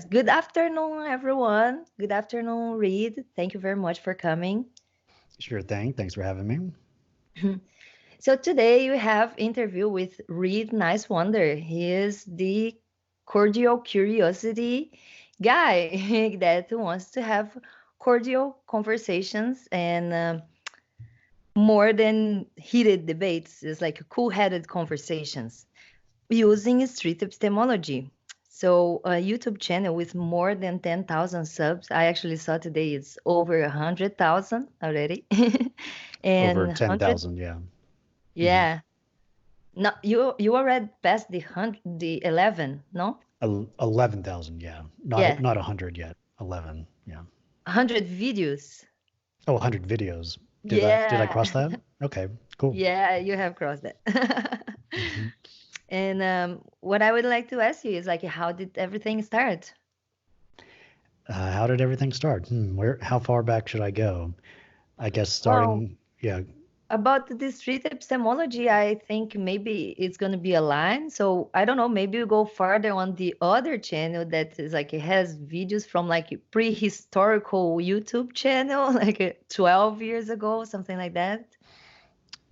Good afternoon, everyone. Good afternoon, Reid. Thank you very much for coming. Sure thing. Thanks for having me. So today we have interview with Reid Nicewonder. He is the cordial curiosity guy that wants to have cordial conversations and more than heated debates. It's like cool-headed conversations using street epistemology. So a YouTube channel with more than 10,000 subs. I actually saw today it's over 100,000 already. And Over 100, 10,000, yeah. hmm yeah. No, you already passed the 11, no? 11,000, yeah. Yeah, Not 100 yet. 11, yeah. 100 videos. Oh, 100 videos. Did I Yeah. cross that? Okay, cool. Yeah, you have crossed it. hmm And what I would like to ask you is like, how did everything start? How did everything start? How far back should I go? I guess Well, starting, yeah. about the street epistemology, I think maybe it's going to be a line. So I don't know, maybe you go further on the other channel that is like it has videos from like a prehistorical YouTube channel, like 12 years ago, something like that.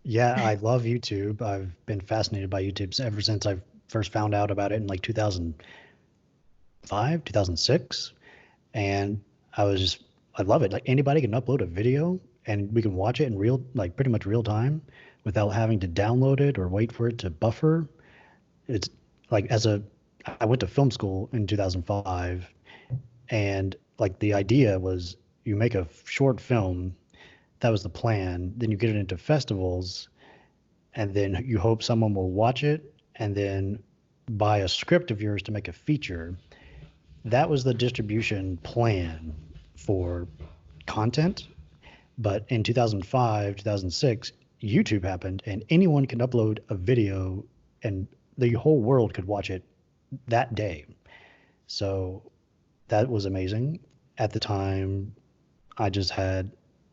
Yeah, I love YouTube. I've been fascinated by YouTube ever since I first found out about it in like 2005, 2006. And I love it. Like anybody can upload a video and we can watch it in like pretty much real time without having to download it or wait for it to buffer. It's like I went to film school in 2005, and like the idea was you make a short film. That was the plan. Then you get it into festivals, and then you hope someone will watch it and then buy a script of yours to make a feature. That was the distribution plan for content. But in 2005, 2006, YouTube happened and anyone can upload a video and the whole world could watch it that day. So that was amazing. At the time, I just had,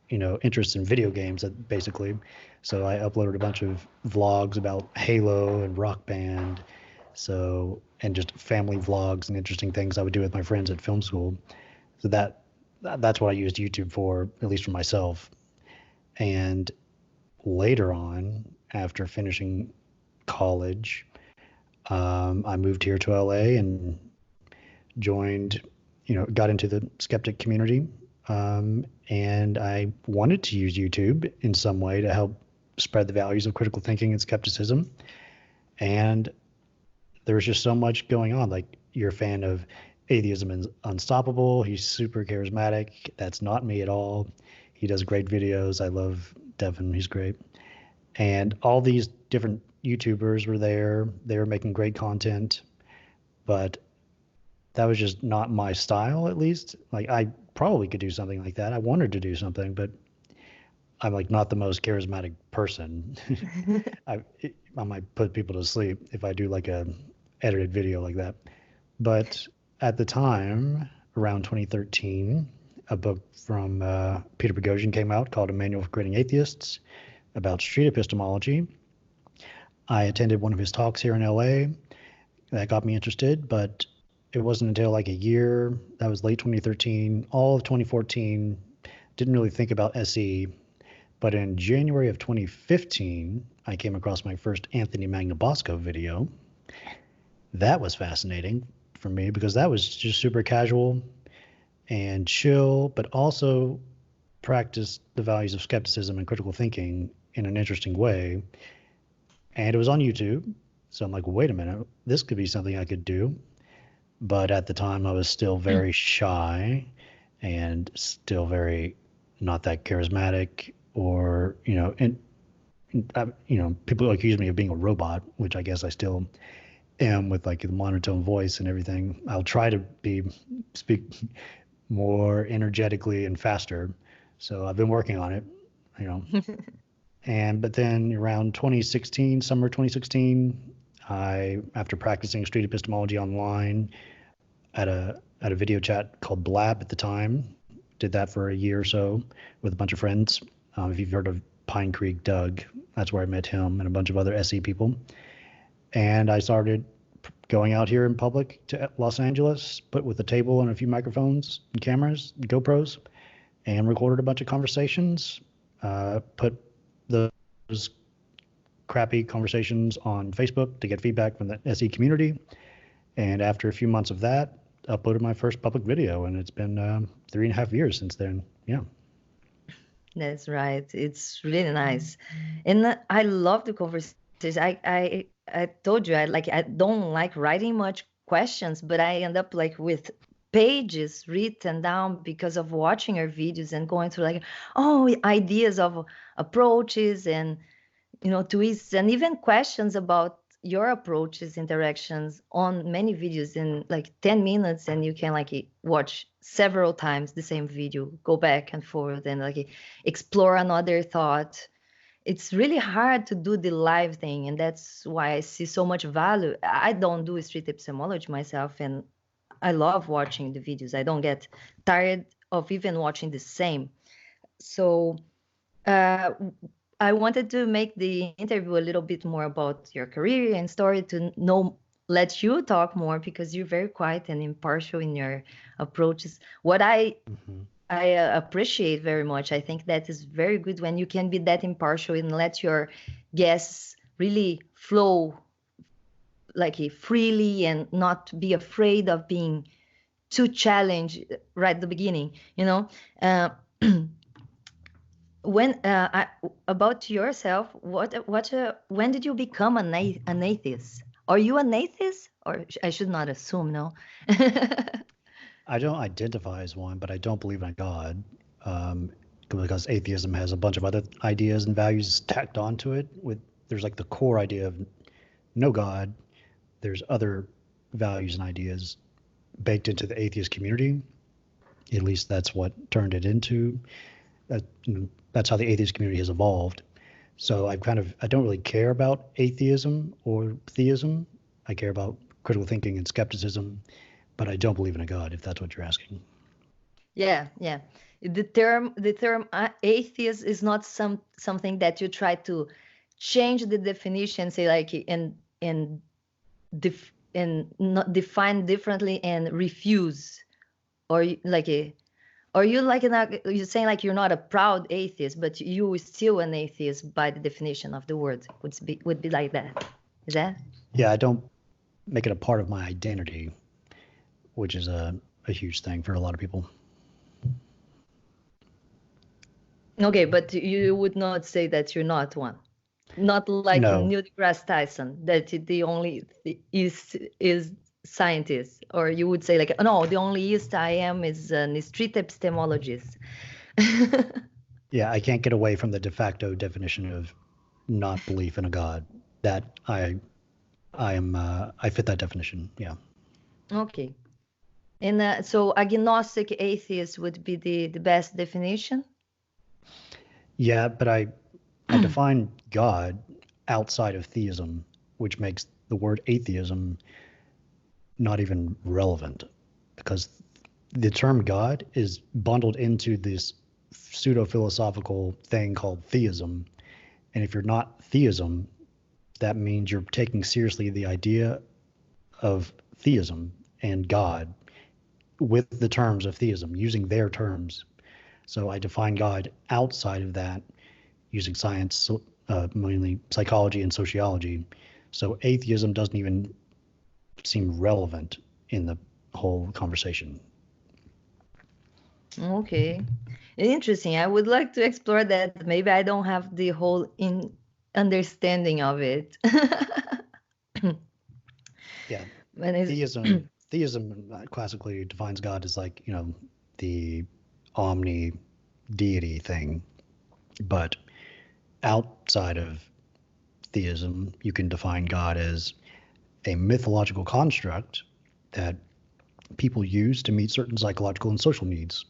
interest in video games basically. So I uploaded a bunch of vlogs about Halo and Rock Band. So, and just family vlogs and interesting things I would do with my friends at film school. So that's what I used YouTube for, at least for myself. And later on, after finishing college, I moved here to LA and joined, got into the skeptic community. And I wanted to use YouTube in some way to help spread the values of critical thinking and skepticism. And there was just so much going on. Like, you're a fan of Atheism is Unstoppable. He's super charismatic. That's not me at all. He does great videos. I love Devin. He's great. And all these different YouTubers were there. They were making great content, but that was just not my style, at least. Like, I probably could do something like that. I wanted to do something, but I'm like not the most charismatic person. I I might put people to sleep if I do like a edited video like that. But at the time, around 2013, a book from Peter Boghossian came out called A Manual for Creating Atheists about street epistemology. I attended one of his talks here in LA. That got me interested, but it wasn't until like a year, that was late 2013, all of 2014, didn't really think about SE. But in January of 2015, I came across my first Anthony Magnabosco video. That was fascinating for me because that was just super casual and chill, but also practiced the values of skepticism and critical thinking in an interesting way. And it was on YouTube. So I'm like, wait a minute, this could be something I could do. But at the time, I was still very shy and still very not that charismatic, or, people accuse me of being a robot, which I guess I still am with like the monotone voice and everything. I'll try to speak more energetically and faster. So I've been working on it, you know. But then around 2016, summer 2016, after practicing street epistemology online at a video chat called Blab at the time, did that for a year or so with a bunch of friends. If you've heard of Pine Creek Doug, that's where I met him and a bunch of other SE people. And I started going out here in public to Los Angeles, but with a table and a few microphones and cameras, GoPros, and recorded a bunch of conversations. Put those crappy conversations on Facebook to get feedback from the SE community. And after a few months of that, uploaded my first public video, and it's been 3.5 years since then. Yeah. That's right. It's really nice. And I love the conversation. I told you I don't like writing much questions, but I end up like with pages written down because of watching your videos and going through like, oh, ideas of approaches and twists and even questions about your approaches, interactions on many videos in like 10 minutes, and you can like watch several times the same video, go back and forth and like explore another thought. It's really hard to do the live thing, and that's why I see so much value. I don't do street epistemology myself, and I love watching the videos. I don't get tired of even watching the same. So uh, I wanted to make the interview a little bit more about your career and story to let you talk more because you're very quiet and impartial in your approaches. What Mm-hmm. I appreciate very much. I think that is very good when you can be that impartial and let your guests really flow like freely and not be afraid of being too challenged right at the beginning. Uh, when about yourself, when did you become an atheist? Are you an atheist, or I should not assume, no? I don't identify as one, but I don't believe in a God, because atheism has a bunch of other ideas and values tacked onto it. There's like the core idea of no God. There's other values and ideas baked into the atheist community. At least that's what turned it into. That's how the atheist community has evolved. So I don't really care about atheism or theism. I care about critical thinking and skepticism, but I don't believe in a God, if that's what you're asking. Yeah. The term atheist is not something that you try to change the definition, say like and not define differently and refuse, or like a or you like you're saying like you're not a proud atheist, but you still an atheist by the definition of the word would be like that. Is that Yeah, I don't make it a part of my identity, which is a huge thing for a lot of people. okay? But you would not say that you're not one, not like No, Neil deGrasse Tyson, that the only is scientist, or you would say like, no, the only ist I am is an street epistemologist. yeah, I can't get away from the de facto definition of not belief in a God. That I fit that definition. Yeah. Okay. And so agnostic atheist would be the best definition. Yeah, but I define God outside of theism, which makes the word atheism not even relevant because the term God is bundled into this pseudo philosophical thing called theism. And if you're not theism, that means you're taking seriously the idea of theism and God with the terms of theism, using their terms. So I define God outside of that using science, mainly psychology and sociology. So atheism doesn't even seem relevant in the whole conversation. Okay. Interesting. I would like to explore that. Maybe I don't have the whole in understanding of it. Yeah, When is theism classically defines God as like, the omni deity thing. But outside of theism, you can define God as a mythological construct that people use to meet certain psychological and social needs.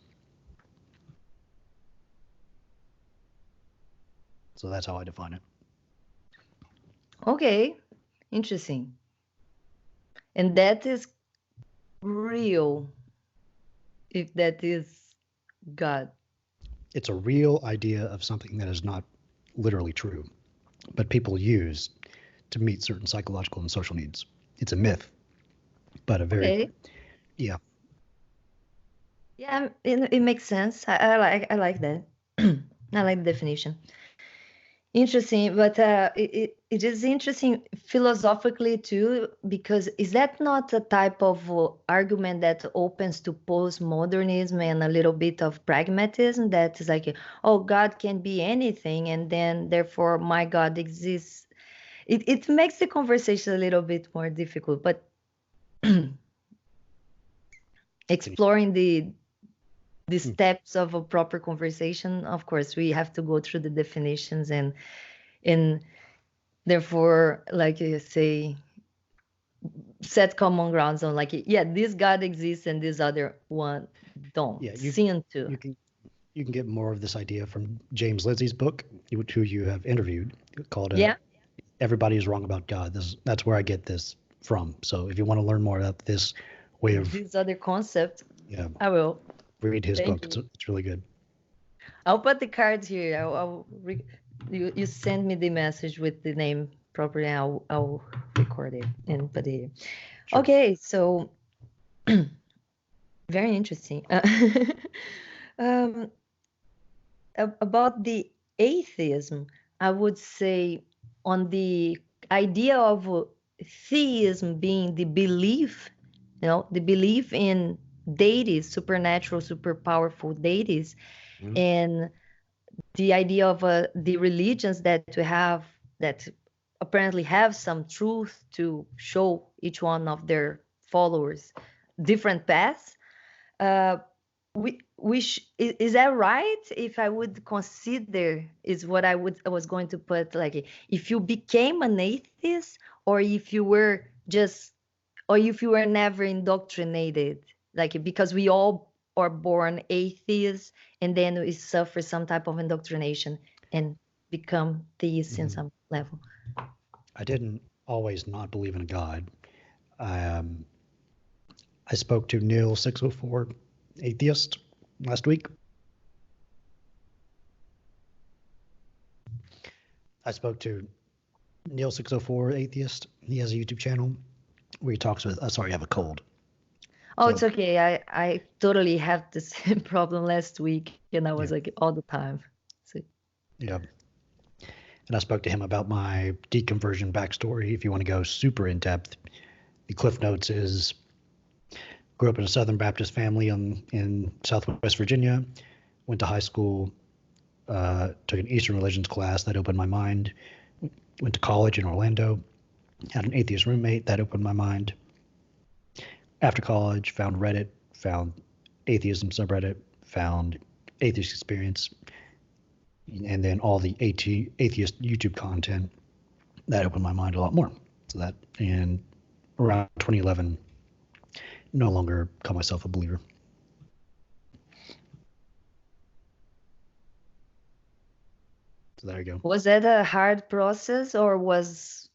So that's how I define it. okay, interesting. And that is real, if that is God. It's a real idea of something that is not literally true, but people use to meet certain psychological and social needs. it's a myth, but a very, Okay. yeah, Yeah, it makes sense. I like that. I like the definition. Interesting, but it is interesting philosophically too, because is that not a type of argument that opens to postmodernism and a little bit of pragmatism that is like, oh, God can be anything, and then therefore my God exists. It makes the conversation a little bit more difficult, but can exploring the you, steps of a proper conversation, of course, we have to go through the definitions and therefore, like you say, set common grounds on like, yeah, this God exists and this other one don't yeah, seem to. you can you can get more of this idea from James Lindsay's book, who you have interviewed, called Yeah, "Everybody is Wrong About God." That's where I get this from. So if you want to learn more about this way of, this other concept, yeah, I will. read his Thank book. you. It's really good. I'll put the cards here. You send me the message with the name properly. I'll record it and put it here. Sure. Okay, so very interesting. Um, about the atheism, I would say on the idea of theism being the belief, the belief in deities, supernatural, super powerful deities, Mhm. and the idea of the religions that we have that apparently have some truth to show each one of their followers different paths. Uh, is that right? If I would consider is what I was going to put, like if you became an atheist, or if you were just, or if you were never indoctrinated, like because we all are born atheists and then we suffer some type of indoctrination and become theists in Mhm. some level. I didn't always not believe in a God. I, um, I spoke to Neil 604, atheist, last week. I spoke to Neil 604, atheist. He has a YouTube channel where he talks with. Sorry, I have a cold. Oh, So it's okay. I totally had the same problem last week and I was yeah, like all the time. So yeah. And I spoke to him about my deconversion backstory. If you want to go super in depth, the Cliff Notes is grew up in a Southern Baptist family in Southwest Virginia. Went to high school, took an Eastern religions class that opened my mind. Went to college in Orlando, had an atheist roommate that opened my mind. After college, found Reddit, found atheism subreddit, found atheist experience, and then all the atheist YouTube content that opened my mind a lot more. So that, and around 2011, no longer call myself a believer. So there you go. was that a hard process or was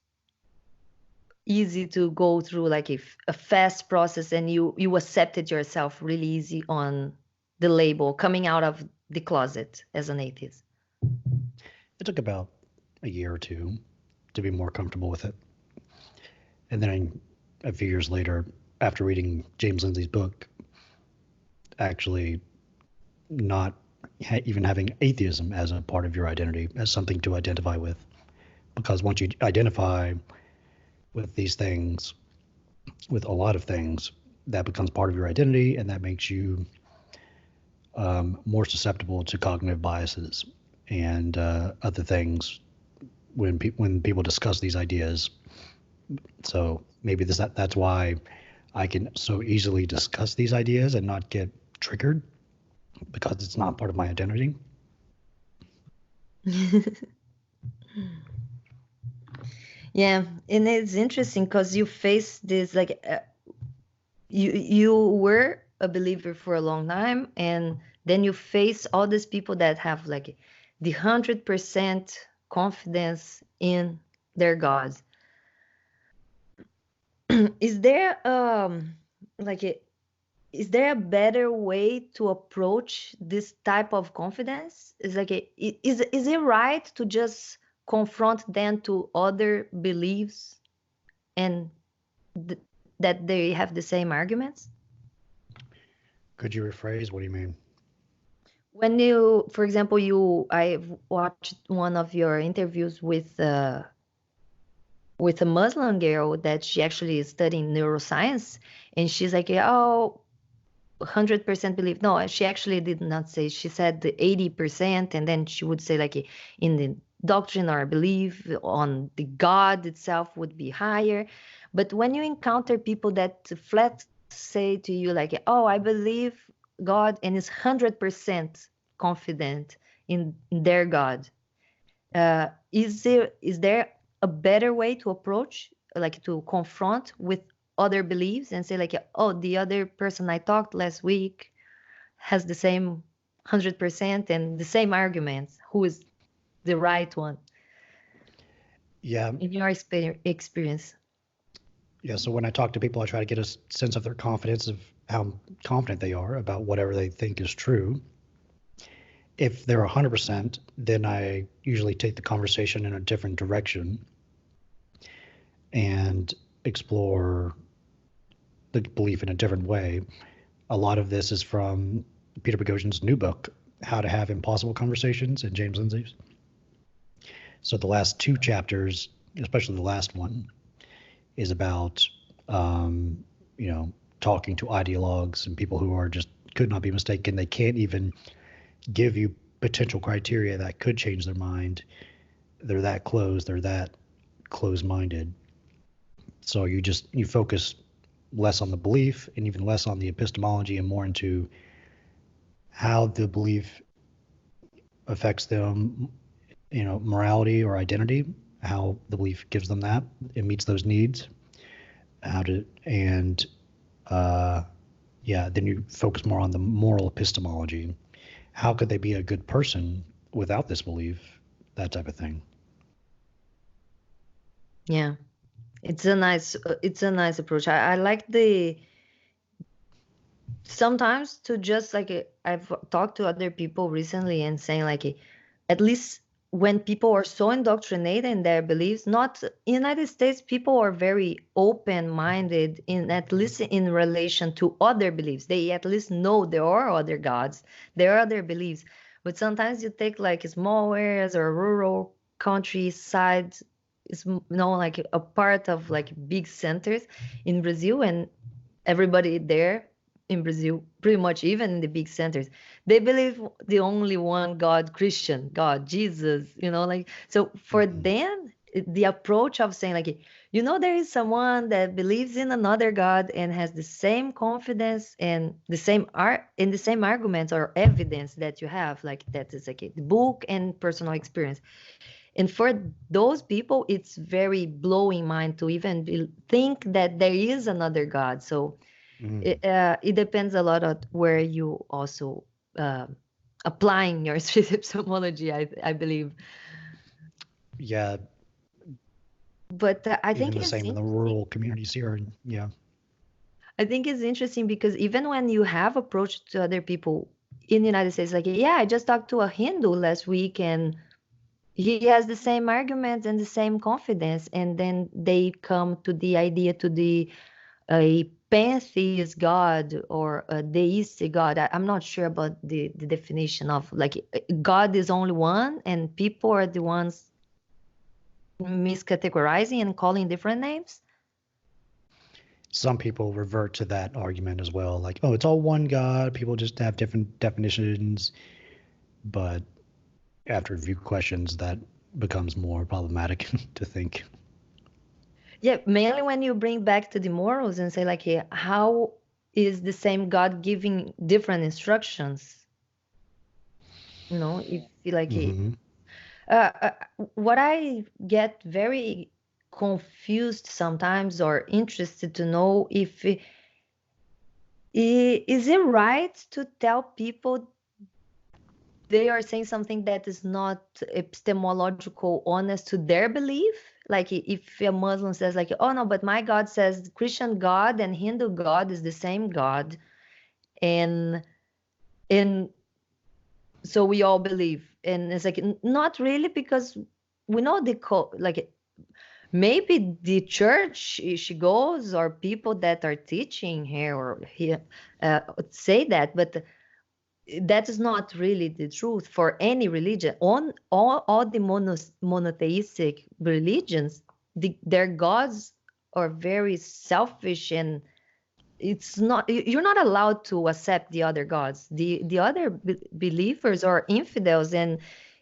easy to go through, like a fast process and you accepted yourself really easy on the label coming out of the closet as an atheist? It took about a year or two to be more comfortable with it. And then a few years later, after reading James Lindsay's book, actually not even having atheism as a part of your identity, as something to identify with. Because once you identify with these things, with a lot of things, that becomes part of your identity, and that makes you more susceptible to cognitive biases and other things when people discuss these ideas. So maybe that's why I can so easily discuss these ideas and not get triggered because it's not part of my identity. Yeah, and it's interesting because you face this, like you were a believer for a long time and then you face all these people that have like the 100% confidence in their gods. Is there like is there a better way to approach this type of confidence? Is like is it right to just confront them to other beliefs and th- that they have the same arguments? Could you rephrase? What do you mean? When you, for example, I've watched one of your interviews with a Muslim girl that she actually is studying neuroscience, and she's like, oh, 100% believe. No, she actually did not say. She said the 80%, and then she would say like in the doctrine or belief on the God itself would be higher. But when you encounter people that flat say to you like, oh, I believe God and is 100% confident in their God, is there a better way to approach, like to confront with other beliefs and say like, oh, the other person I talked last week has the same 100% and the same arguments? Who is the right one Yeah. in your experience? Yeah. So when I talk to people, I try to get a sense of their confidence, of how confident they are about whatever they think is true. If they're 100%, then I usually take the conversation in a different direction and explore the belief in a different way. A lot of this is from Peter Boghossian's new book, How to Have Impossible Conversations, and James Lindsay's. So the last two chapters, especially the last one, is about talking to ideologues and people who are just could not be mistaken. They can't even give you potential criteria that could change their mind. They're that closed. They're that closed-minded. So you focus less on the belief and even less on the epistemology and more into how the belief affects them, morality or identity, how the belief gives them that, it meets those needs, how to, and yeah, then you focus more on the moral epistemology. How could they be a good person without this belief? That type of thing. Yeah, it's a nice approach. I like the sometimes to just like I've talked to other people recently and saying like at least when people are so indoctrinated in their beliefs, not in United States, people are very open-minded in at least in relation to other beliefs. They at least know there are other gods, there are other beliefs. But sometimes you take like small areas or rural countryside, like a part of like big centers in Brazil, and everybody there in Brazil, pretty much even in the big centers, they believe the only one God, Christian God, Jesus, like, so for Mm-hmm. them, the approach of saying like, there is someone that believes in another God and has the same confidence and the same arguments or evidence that you have, like that is like the book and personal experience. And for those people, it's very blowing mind to even think that there is another God. So Mm. it depends a lot on where you also applying your epistemology, I believe. Yeah, But I even think the it's same in the interesting. rural communities here. And yeah. I think it's interesting because even when you have approached to other people in the United States, like, yeah, I just talked to a Hindu last week and he has the same arguments and the same confidence, and then they come to the idea to a pantheist God or a deistic God. I'm not sure about the definition of like God is only one and people are the ones miscategorizing and calling different names. Some people revert to that argument as well, like, oh, it's all one God. People just have different definitions. But after a few questions, that becomes more problematic to think. Yeah, mainly when you bring back to the morals and say like, how is the same God giving different instructions? If you like Hmm. what I get very confused sometimes or interested to know if is it right to tell people they are saying something that is not epistemological honest to their belief, like if a Muslim says like, oh no, but my God says Christian God and Hindu God is the same God, and so we all believe, and it's like not really, because we know the like maybe the church she goes, or people that are teaching her or he say that, but that is not really the truth for any religion. On all the monotheistic religions, their gods are very selfish, and it's not, you're not allowed to accept the other gods. The other believers or infidels, and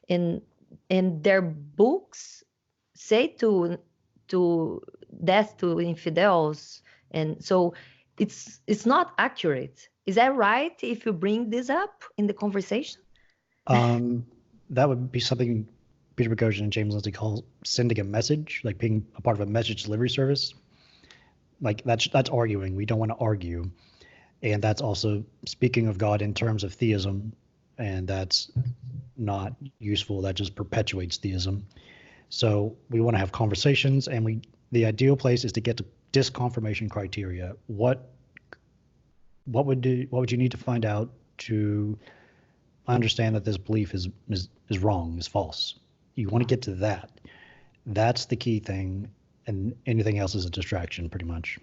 in their books say to death to infidels. And so it's not accurate. Is that right, if you bring this up in the conversation? Um, that would be something Peter Boghossian and James Lindsay call sending a message, like being a part of a message delivery service. Like that's arguing. We don't want to argue, and that's also speaking of God in terms of theism, and that's not useful. That just perpetuates theism. So we want to have conversations, and the ideal place is to get to disconfirmation criteria. What would you need to find out to understand that this belief is wrong, is false? You want to get to that. That's the key thing, and anything else is a distraction, pretty much.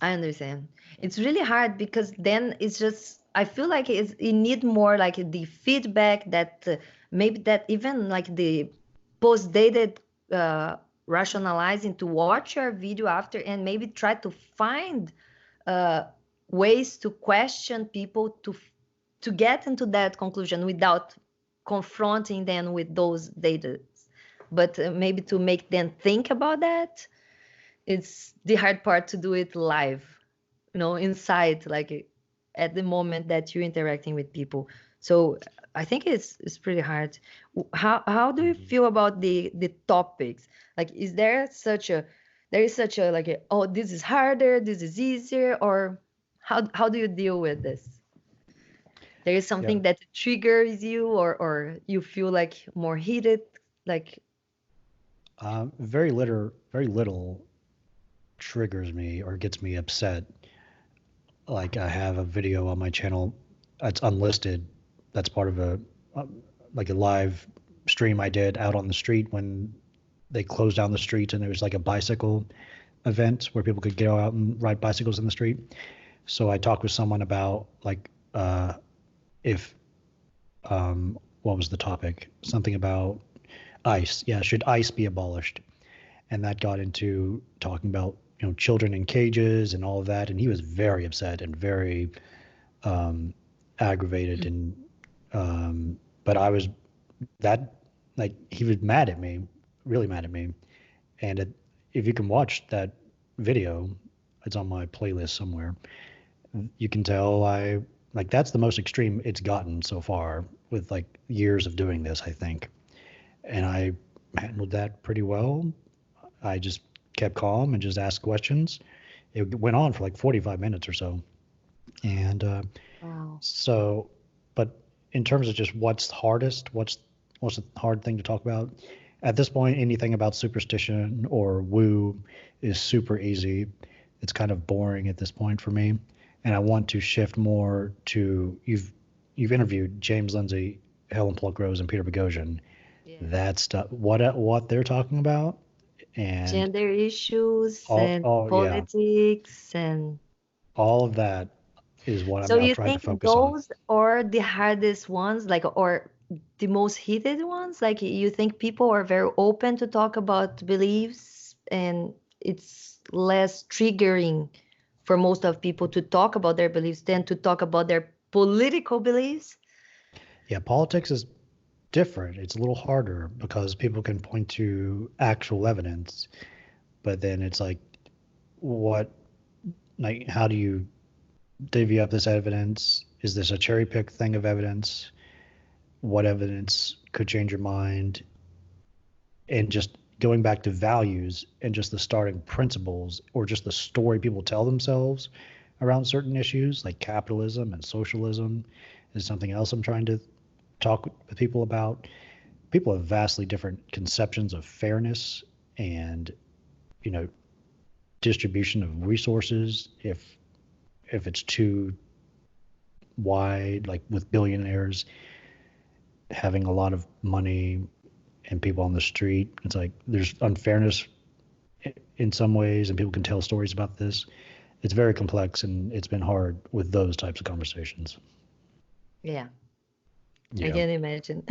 I understand. It's really hard because then it's just, I feel like it need more like the feedback that maybe that even like the post-dated rationalizing to watch your video after, and maybe try to find uh, ways to question people to get into that conclusion without confronting them with those data, but maybe to make them think about that. It's the hard part to do it live, inside, like at the moment that you're interacting with people. So I think it's pretty hard. How do you Mhm. feel about the topics? Like, is there is such a like oh, this is harder, this is easier, or how do you deal with this? There is Yeah. something that triggers you, or you feel like more heated, like. Very little triggers me or gets me upset. Like I have a video on my channel that's unlisted. That's part of a like a live stream I did out on the street when they closed down the streets and there was like a bicycle event where people could go out and ride bicycles in the street. So I talked with someone about like if what was the topic? Something about ICE. Yeah, should ICE be abolished? And that got into talking about children in cages and all of that. And he was very upset and very aggravated. And but I was that like he was mad at me, really mad at me. And if you can watch that video, it's on my playlist somewhere. You can tell I like that's the most extreme it's gotten so far with like years of doing this, I think. And I handled that pretty well. I just kept calm and just asked questions. It went on for like 45 minutes or so. And Wow. so, but in terms of just what's hardest, what's a hard thing to talk about? At this point, anything about superstition or woo is super easy. It's kind of boring at this point for me. And I want to shift more to you've interviewed James Lindsay, Helen Pluckrose, and Peter Boghossian. Yeah. That stuff, what they're talking about, and Gender issues and all yeah, politics, and all of that is what I'm so now you trying to think focus on. those are the hardest ones, like, or the most heated ones? Like, you think people are very open to talk about beliefs, and it's less triggering for most of people to talk about their beliefs than to talk about their political beliefs? Yeah, politics is different. It's a little harder because people can point to actual evidence, but then it's what, like, how do you divvy up this evidence? Is this a cherry pick thing of evidence? What evidence could change your mind? And just going back to values and just the starting principles or just the story people tell themselves around certain issues like capitalism and socialism is something else I'm trying to talk with people about. People have vastly different conceptions of fairness and you know distribution of resources. If it's too wide, like with billionaires having a lot of money and people on the street. It's like there's unfairness in some ways, and people can tell stories about this. It's very complex, and it's been hard with those types of conversations. Yeah, I Yeah. can imagine.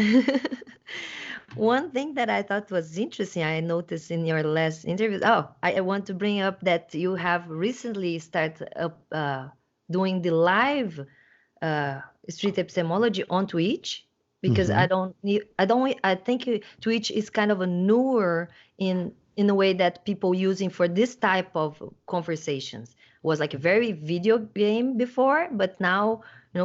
One thing that I thought was interesting, I noticed in your last interview. Oh, I want to bring up that you have recently started up doing the live street epistemology on Twitch, because Hmm. I think Twitch is kind of a newer in a way that people using for this type of conversations. Was like a very video game before, but now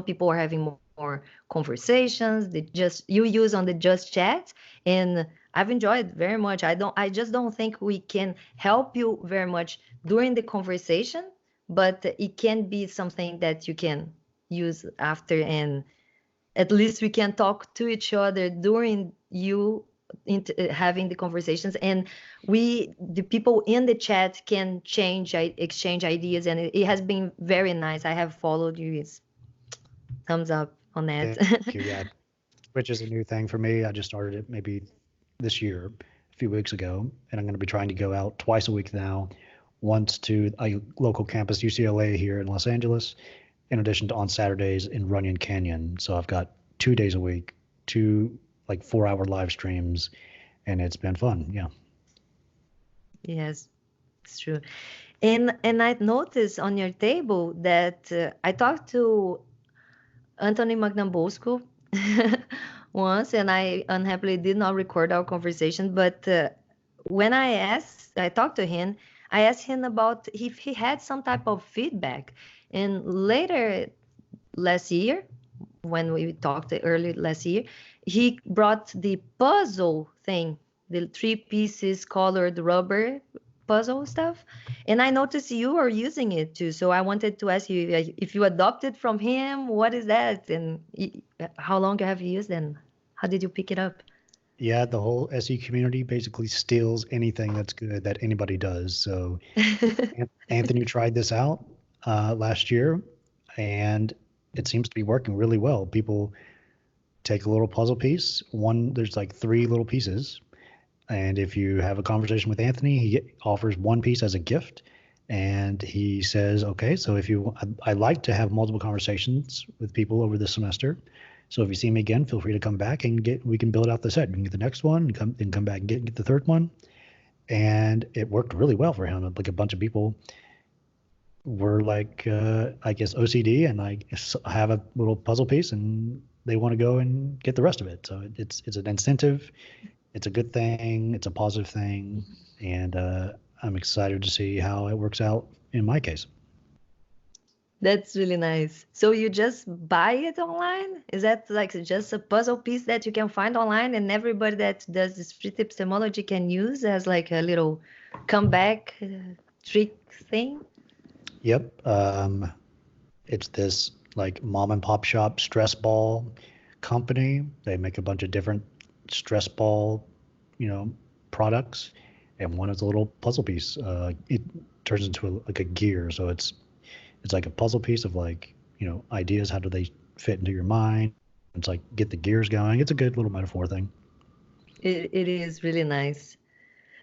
people are having more conversations. They just you use on the just chat, and I've enjoyed very much. I just don't think we can help you very much during the conversation, but it can be something that you can use after, and at least we can talk to each other during you having the conversations, and the people in the chat can exchange ideas, and it has been very nice. I have followed you. It's thumbs up on that. Thank you. Yeah. Which is a new thing for me. I just started it maybe this year, a few weeks ago, and I'm going to be trying to go out twice a week now, once to a local campus, UCLA here in Los Angeles, in addition to on Saturdays in Runyon Canyon. So I've got 2 days a week, two like 4-hour live streams, and it's been fun. Yeah. Yes, it's true. And I noticed on your table that I talked to Anthony Magnambosco once, and I unhappily did not record our conversation. But when I talked to him, I asked him about if he had some type of feedback. And later last year, when we talked early last year, he brought the puzzle thing, the three pieces colored rubber puzzle stuff. And I noticed you are using it too. So I wanted to ask you if you adopted from him, what is that? And how long have you used it? How did you pick it up? Yeah, the whole SE community basically steals anything that's good that anybody does. So Anthony tried this out last year, and it seems to be working really well. People take a little puzzle piece. There's like three little pieces. And if you have a conversation with Anthony, he offers one piece as a gift. And he says, okay, so I like to have multiple conversations with people over the semester. So if you see me again, feel free to come back and we can build out the set. You can get the next one and come back and get the third one. And it worked really well for him. Like a bunch of people were like, I guess OCD, and I have a little puzzle piece and they want to go and get the rest of it. So it's an incentive. It's a good thing. It's a positive thing. And I'm excited to see how it works out in my case. That's really nice. So you just buy it online? Is that like just a puzzle piece that you can find online, and everybody that does this street epistemology can use as like a little comeback trick thing? Yep. It's this like mom and pop shop stress ball company. They make a bunch of different stress ball, products, and one is a little puzzle piece. It turns into like a gear, so it's like a puzzle piece of like ideas. How do they fit into your mind? It's like get the gears going. It's a good little metaphor thing. It is really nice.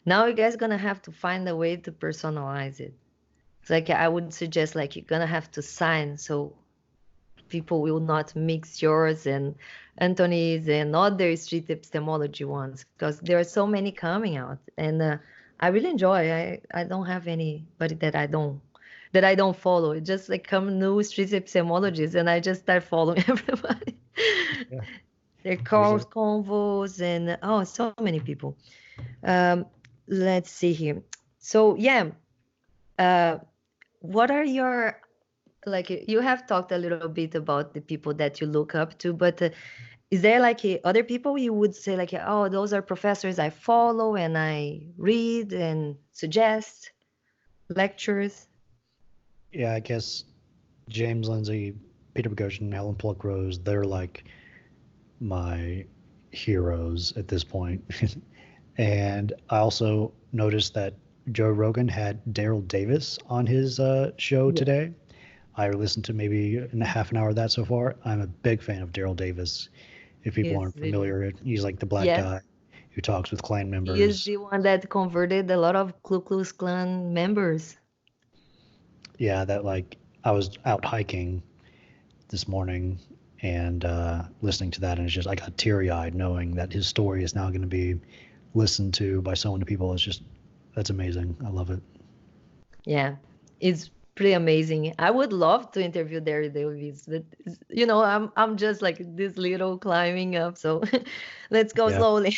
Now you guys gonna have to find a way to personalize it. It's like I would suggest like you're gonna have to sign so people will not mix yours and Anthony's and other street epistemology ones, because there are so many coming out, and I really enjoy. I don't have anybody that I don't follow. It just like come new street epistemologists, and I just start following everybody. Yeah. Their There's calls, convos, and so many people. Um, let's see here. So yeah, uh, what are your like you have talked a little bit about the people that you look up to, but is there like other people you would say like, oh, those are professors I follow and I read and suggest lectures? Yeah, I guess James Lindsay, Peter Boghossian, Helen Pluckrose, they're like my heroes at this point. And I also noticed that Joe Rogan had Daryl Davis on his show Yeah. today. I listened to maybe a half an hour of that so far. I'm a big fan of Daryl Davis. If people He's aren't really familiar, he's like the black yes. guy who talks with clan He is members. the one that converted a lot of Ku Klux Klan members. Yeah, that like I was out hiking this morning and listening to that, and it's just I got teary eyed knowing that his story is now going to be listened to by so many people. It's just that's amazing. I love it. Yeah, it's pretty amazing. I would love to interview Derry Davis, but I'm just like this little climbing up, so let's go Yeah, slowly.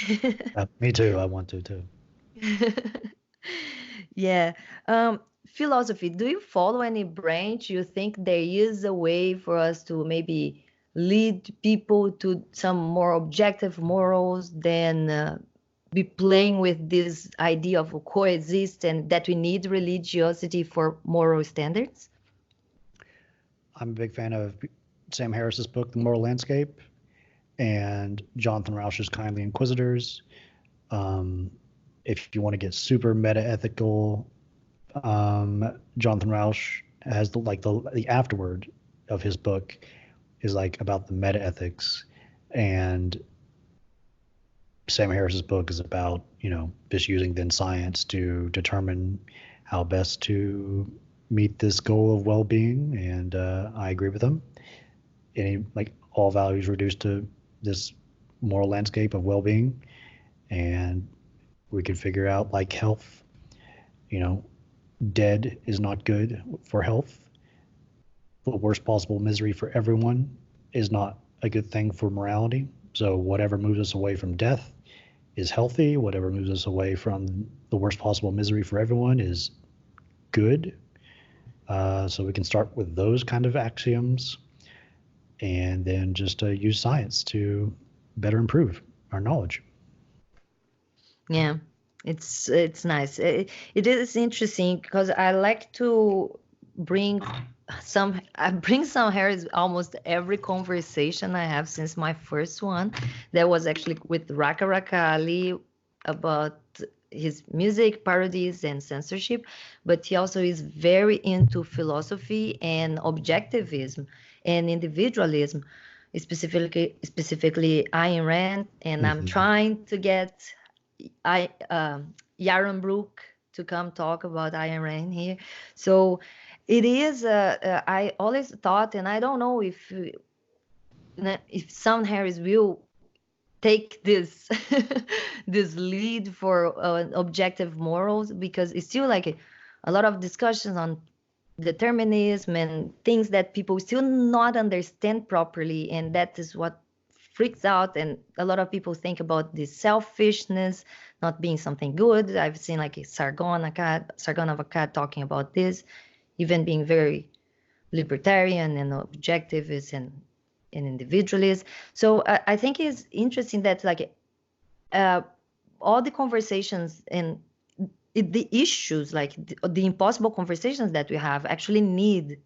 me too. I want to too. Yeah. Philosophy, do you follow any branch? You think there is a way for us to maybe lead people to some more objective morals than be playing with this idea of coexist and that we need religiosity for moral standards? I'm a big fan of Sam Harris's book, The Moral Landscape, and Jonathan Rauch's Kindly Inquisitors. Um, if you want to get super meta ethical, Jonathan Rauch has the afterword of his book is like about the meta ethics, and Sam Harris's book is about just using then science to determine how best to meet this goal of well-being, and I agree with him. Any like all values reduced to this moral landscape of well-being, and we can figure out like health. You know, dead is not good for health. The worst possible misery for everyone is not a good thing for morality. So whatever moves us away from death is healthy. Whatever moves us away from the worst possible misery for everyone is good. So we can start with those kind of axioms and then just use science to better improve our knowledge. Yeah, it's nice. It is interesting because I like to bring I bring some Harris almost every conversation I have since my first one. That was actually with Raka Raka Ali about his music parodies and censorship, but he also is very into philosophy and objectivism and individualism, specifically Ayn Rand, and I'm Mm-hmm. trying to get Yaron Brook to come talk about Ayn Rand here. So it is. I always thought, and I don't know if Sam Harris will take this this lead for objective morals, because it's still like a lot of discussions on determinism and things that people still not understand properly, and that is what freaks out. And a lot of people think about this selfishness not being something good. I've seen like a Sargon of Akkad talking about this, even being very libertarian and objectivist and individualist. So I think it's interesting that like uh, all the conversations and the issues, like the impossible conversations that we have, actually need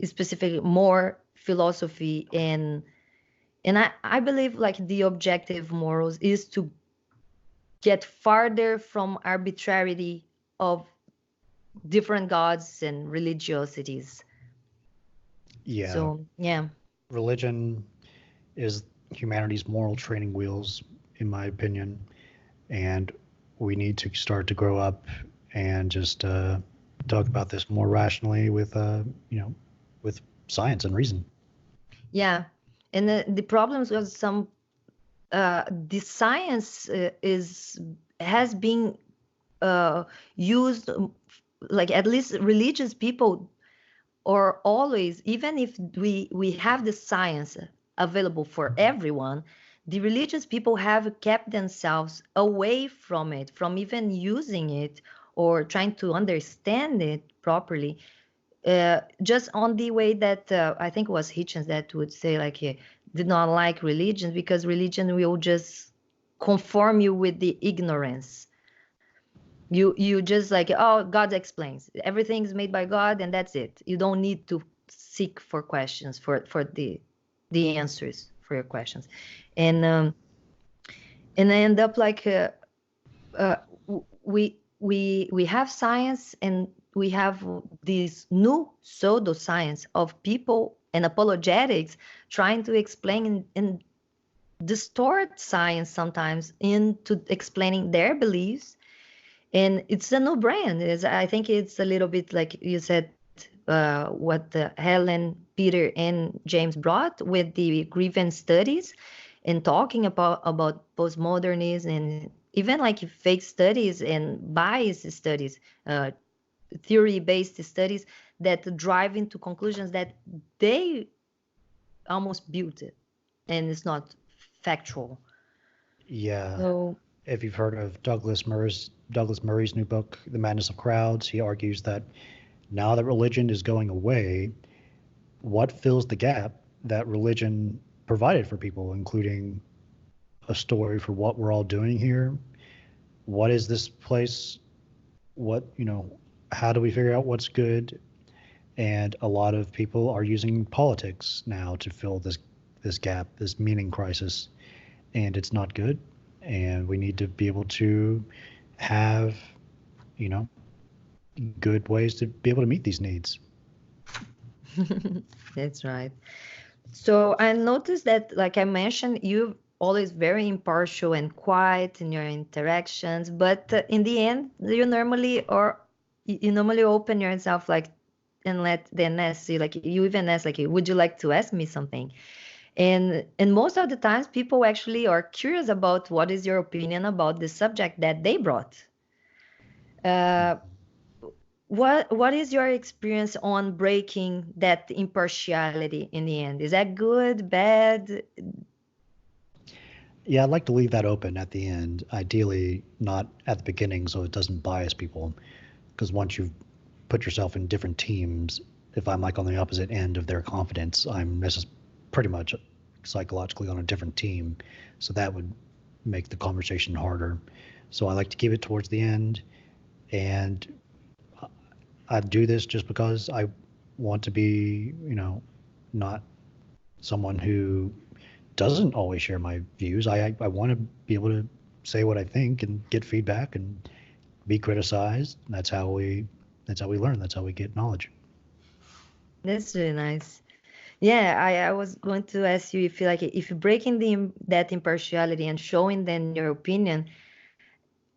specifically more philosophy. And I believe like the objective morals is to get farther from arbitrarity of different gods and religiosities. Yeah, So yeah. religion is humanity's moral training wheels, in my opinion, and we need to start to grow up and just talk about this more rationally with with science and reason. Yeah. And the problems with some the science is has been used, like at least religious people, or always, even if we have the science available for everyone, the religious people have kept themselves away from it, from even using it or trying to understand it properly. Just on the way that I think it was Hitchens that would say like he did not like religion because religion will just conform you with the ignorance. You just like, oh, God explains, everything's made by God and that's it. You don't need to seek for questions for the answers for your questions. And um and I end up like uh, we have science, and we have this new pseudoscience of people and apologetics trying to explain in distort science sometimes into explaining their beliefs. And it's a no brand. I think it's a little bit like you said, what Helen, Peter, and James brought with the grievance studies, and talking about postmodernism and even like fake studies and bias studies, theory-based studies that drive into conclusions that they almost built it, and it's not factual. Yeah. So If you've heard of Douglas Murray's new book, The Madness of Crowds, he argues that now that religion is going away, what fills the gap that religion provided for people, including a story for what we're all doing here? What is this place? What, how do we figure out what's good? And a lot of people are using politics now to fill this gap, this meaning crisis, and it's not good. And we need to be able to have, you know, good ways to be able to meet these needs. that's right. So I noticed that, like I mentioned, you always very impartial and quiet in your interactions, but in the end, you normally open yourself like and let them ask you, like you even ask like, would you like to ask me something? And most of the times, people actually are curious about what is your opinion about the subject that they brought. Uh, what is your experience on breaking that impartiality in the end? Is that good, bad? Yeah, I'd like to leave that open at the end, ideally not at the beginning so it doesn't bias people. Because once you've put yourself in different teams, if I'm like on the opposite end of their confidence, pretty much psychologically on a different team. So that would make the conversation harder. So I like to keep it towards the end. And I do this just because I want to be, not someone who doesn't always share my views. I want to be able to say what I think and get feedback and be criticized. That's how we learn. That's how we get knowledge. That's really nice. Yeah, I was going to ask you if you like if you're breaking that impartiality and showing them your opinion,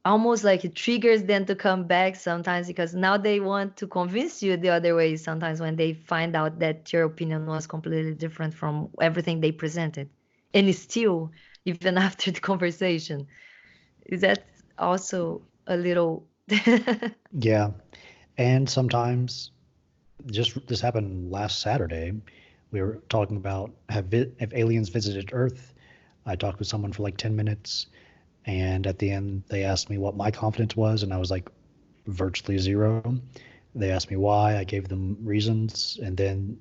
almost like it triggers them to come back sometimes because now they want to convince you the other way sometimes when they find out that your opinion was completely different from everything they presented. And still, even after the conversation, is that also a little Yeah. And sometimes just this happened last Saturday. We were talking about have aliens visited Earth. I talked with someone for like 10 minutes, and at the end they asked me what my confidence was, and I was like virtually zero. They asked me why. I gave them reasons, and then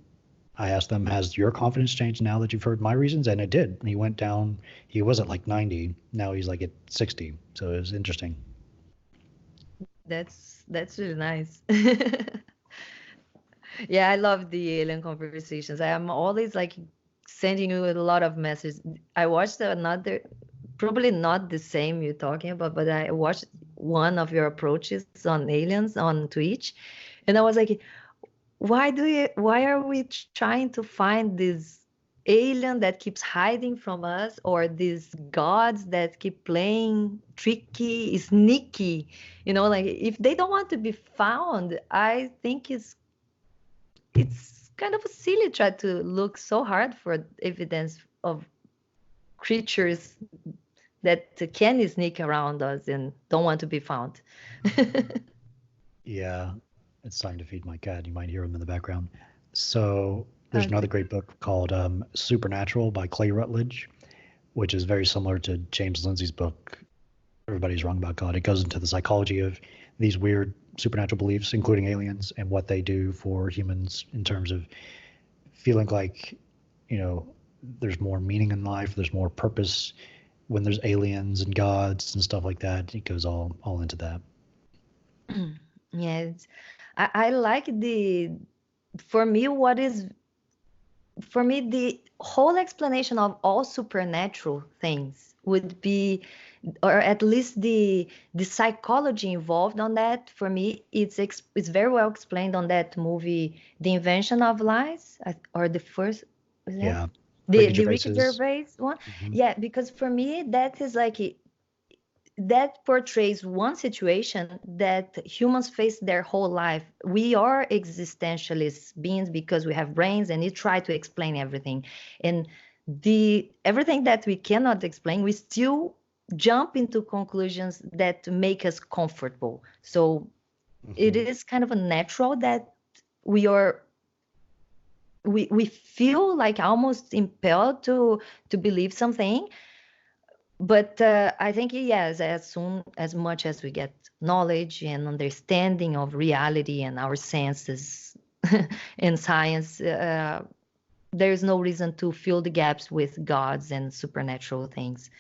I asked them, "Has your confidence changed now that you've heard my reasons?" And it did. He went down. He was at like 90. Now he's like at 60. So it was interesting. that's really nice. Yeah, I love the alien conversations. I am always like sending you a lot of messages. I watched another, probably not the same you're talking about, but I watched one of your approaches on aliens on Twitch, and I was like, why are we trying to find this alien that keeps hiding from us, or these gods that keep playing tricky, sneaky? Like if they don't want to be found, I think it's kind of silly try to look so hard for evidence of creatures that can sneak around us and don't want to be found. Yeah, it's time to feed my cat. You might hear him in the background. So there's another Okay. great book called Supernatural by Clay Rutledge, which is very similar to James Lindsay's book, Everybody's Wrong About God. It goes into the psychology of these weird supernatural beliefs, including aliens, and what they do for humans in terms of feeling like, you know, there's more meaning in life, there's more purpose when there's aliens and gods and stuff like that. It goes all into that. Yes, I like for me, the whole explanation of all supernatural things would be, or at least the psychology involved on that. For me, it's very well explained on that movie, The Invention of Lies, or the first, was that? Yeah. The Ricky the Ricky Gervais's. Gervais one, Mhm. yeah, because for me that is like that portrays one situation that humans face their whole life. We are existentialist beings because we have brains and we try to explain everything. And the everything that we cannot explain, we still jump into conclusions that make us comfortable. So it Mhm. is kind of a natural that we are we feel like almost impelled to believe something. But I think yes, as soon as much as we get knowledge and understanding of reality and our senses in science, there is no reason to fill the gaps with gods and supernatural things.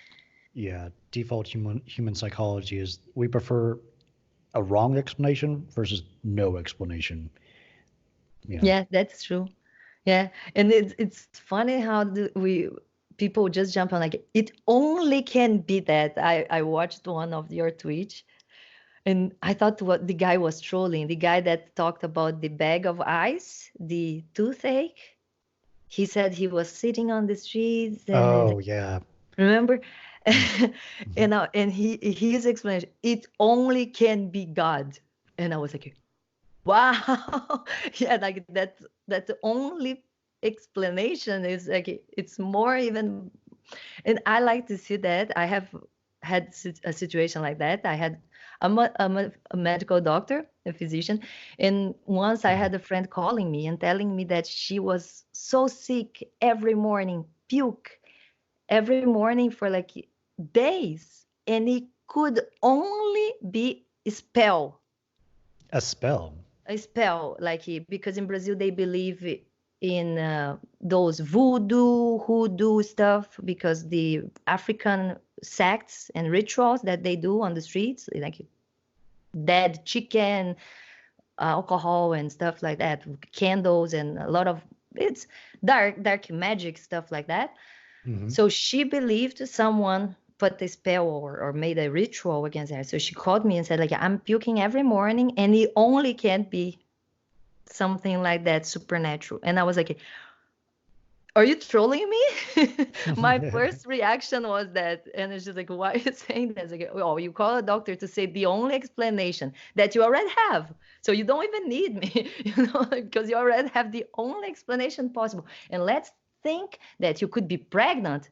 Yeah, default human psychology is we prefer a wrong explanation versus no explanation. You know. Yeah, that's true. Yeah, and it's funny how we people just jump on like it only can be that. I watched one of your tweets. And I thought what the guy was trolling, the guy that talked about the bag of ice, the toothache. He said he was sitting on the streets and Oh yeah. remember, Mm. Mhm. and his explanation, it only can be God. And I was like, wow, yeah, like that the only explanation is like it's more even. And I like to see that. I have had a situation like that. I'm a medical doctor, a physician, and once I Mhm. had a friend calling me and telling me that she was so sick every morning, puke every morning for like days, and it could only be A spell. a spell, like because in Brazil they believe in those voodoo, hoodoo stuff, because the African sects and rituals that they do on the streets, like dead chicken, alcohol and stuff like that, candles and a lot of it's dark magic stuff like that. Hmm. So she believed someone put a spell or made a ritual against her. So she called me and said, like, I'm puking every morning and it only can't be something like that supernatural. And I was like, are you trolling me? My first reaction was that, and it's just like, why are you saying that? It's like, oh, you call a doctor to say the only explanation that you already have, so you don't even need me, because you already have the only explanation possible. And let's think that you could be pregnant.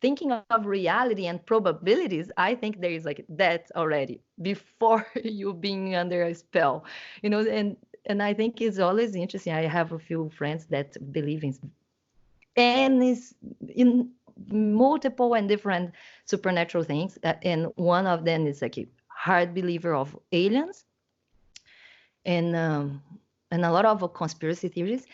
Thinking of reality and probabilities, I think there is like that already before you being under a spell, and I think it's always interesting. I have a few friends that believe in and is in multiple and different supernatural things. And one of them is like a hard believer of aliens and um, and a lot of conspiracy theories.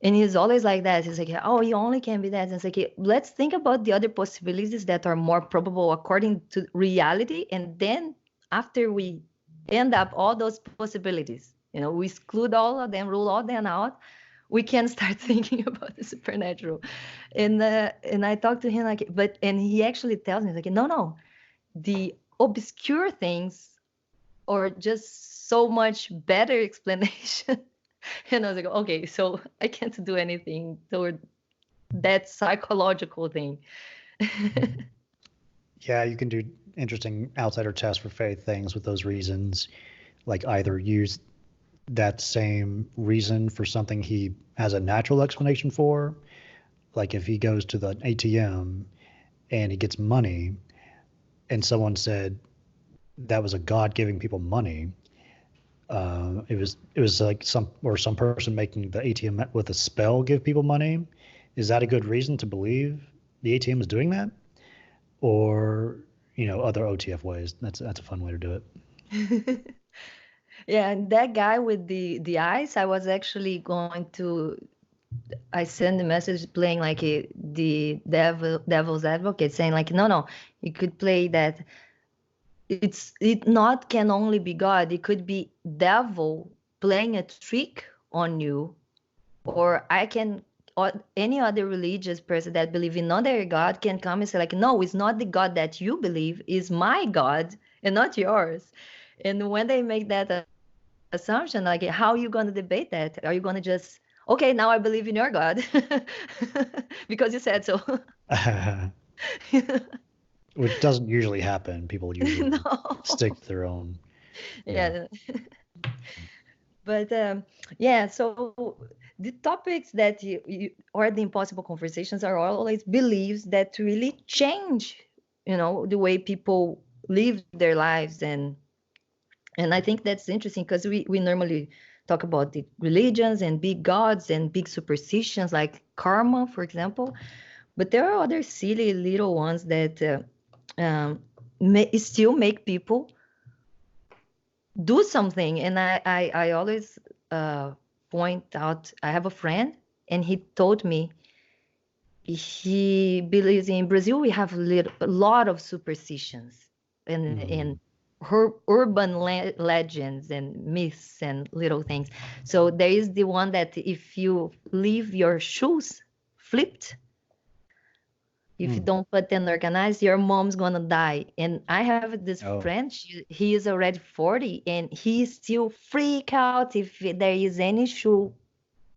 And he's always like that. He's like, oh, you only can be that. And it's like, let's think about the other possibilities that are more probable according to reality. And then after we end up all those possibilities, we exclude all of them, rule all them out, we can start thinking about the supernatural. And I talked to him like, and he actually tells me like, no, no, the obscure things are just so much better explanation. And I was like, okay, so I can't do anything toward that psychological thing. Yeah, you can do interesting outsider test for faith things with those reasons, like either use that same reason for something he has a natural explanation for. Like if he goes to the ATM and he gets money, and someone said that was a God giving people money. It was like some person making the ATM with a spell give people money. Is that a good reason to believe the ATM is doing that, or other OTF ways? That's a fun way to do it. Yeah, and that guy with the eyes, I was actually going to. I sent a message playing like the devil's advocate, saying like, no, no, you could play that. It not can only be God. It could be devil playing a trick on you, or I can, or any other religious person that believe in another God can come and say like, no, it's not the God that you believe, is my God and not yours. And when they make that assumption, like, how are you going to debate that? Are you going to just okay, now I believe in your God because you said so. Which doesn't usually happen. People usually stick No. to their own. Yeah. Yeah. But yeah, so the topics that or the impossible conversations are always beliefs that really change, the way people live their lives. And I think that's interesting because we normally talk about the religions and big gods and big superstitions like karma, for example. But there are other silly little ones that still make people do something. And I always point out, I have a friend, and he told me he believes in Brazil. We have a lot of superstitions and urban legends and myths and little things. So there is the one that if you leave your shoes flipped, if you don't put them organized, your mom's gonna die. And I have this Oh. friend, he is already 40, and he still freak out if there is any shoe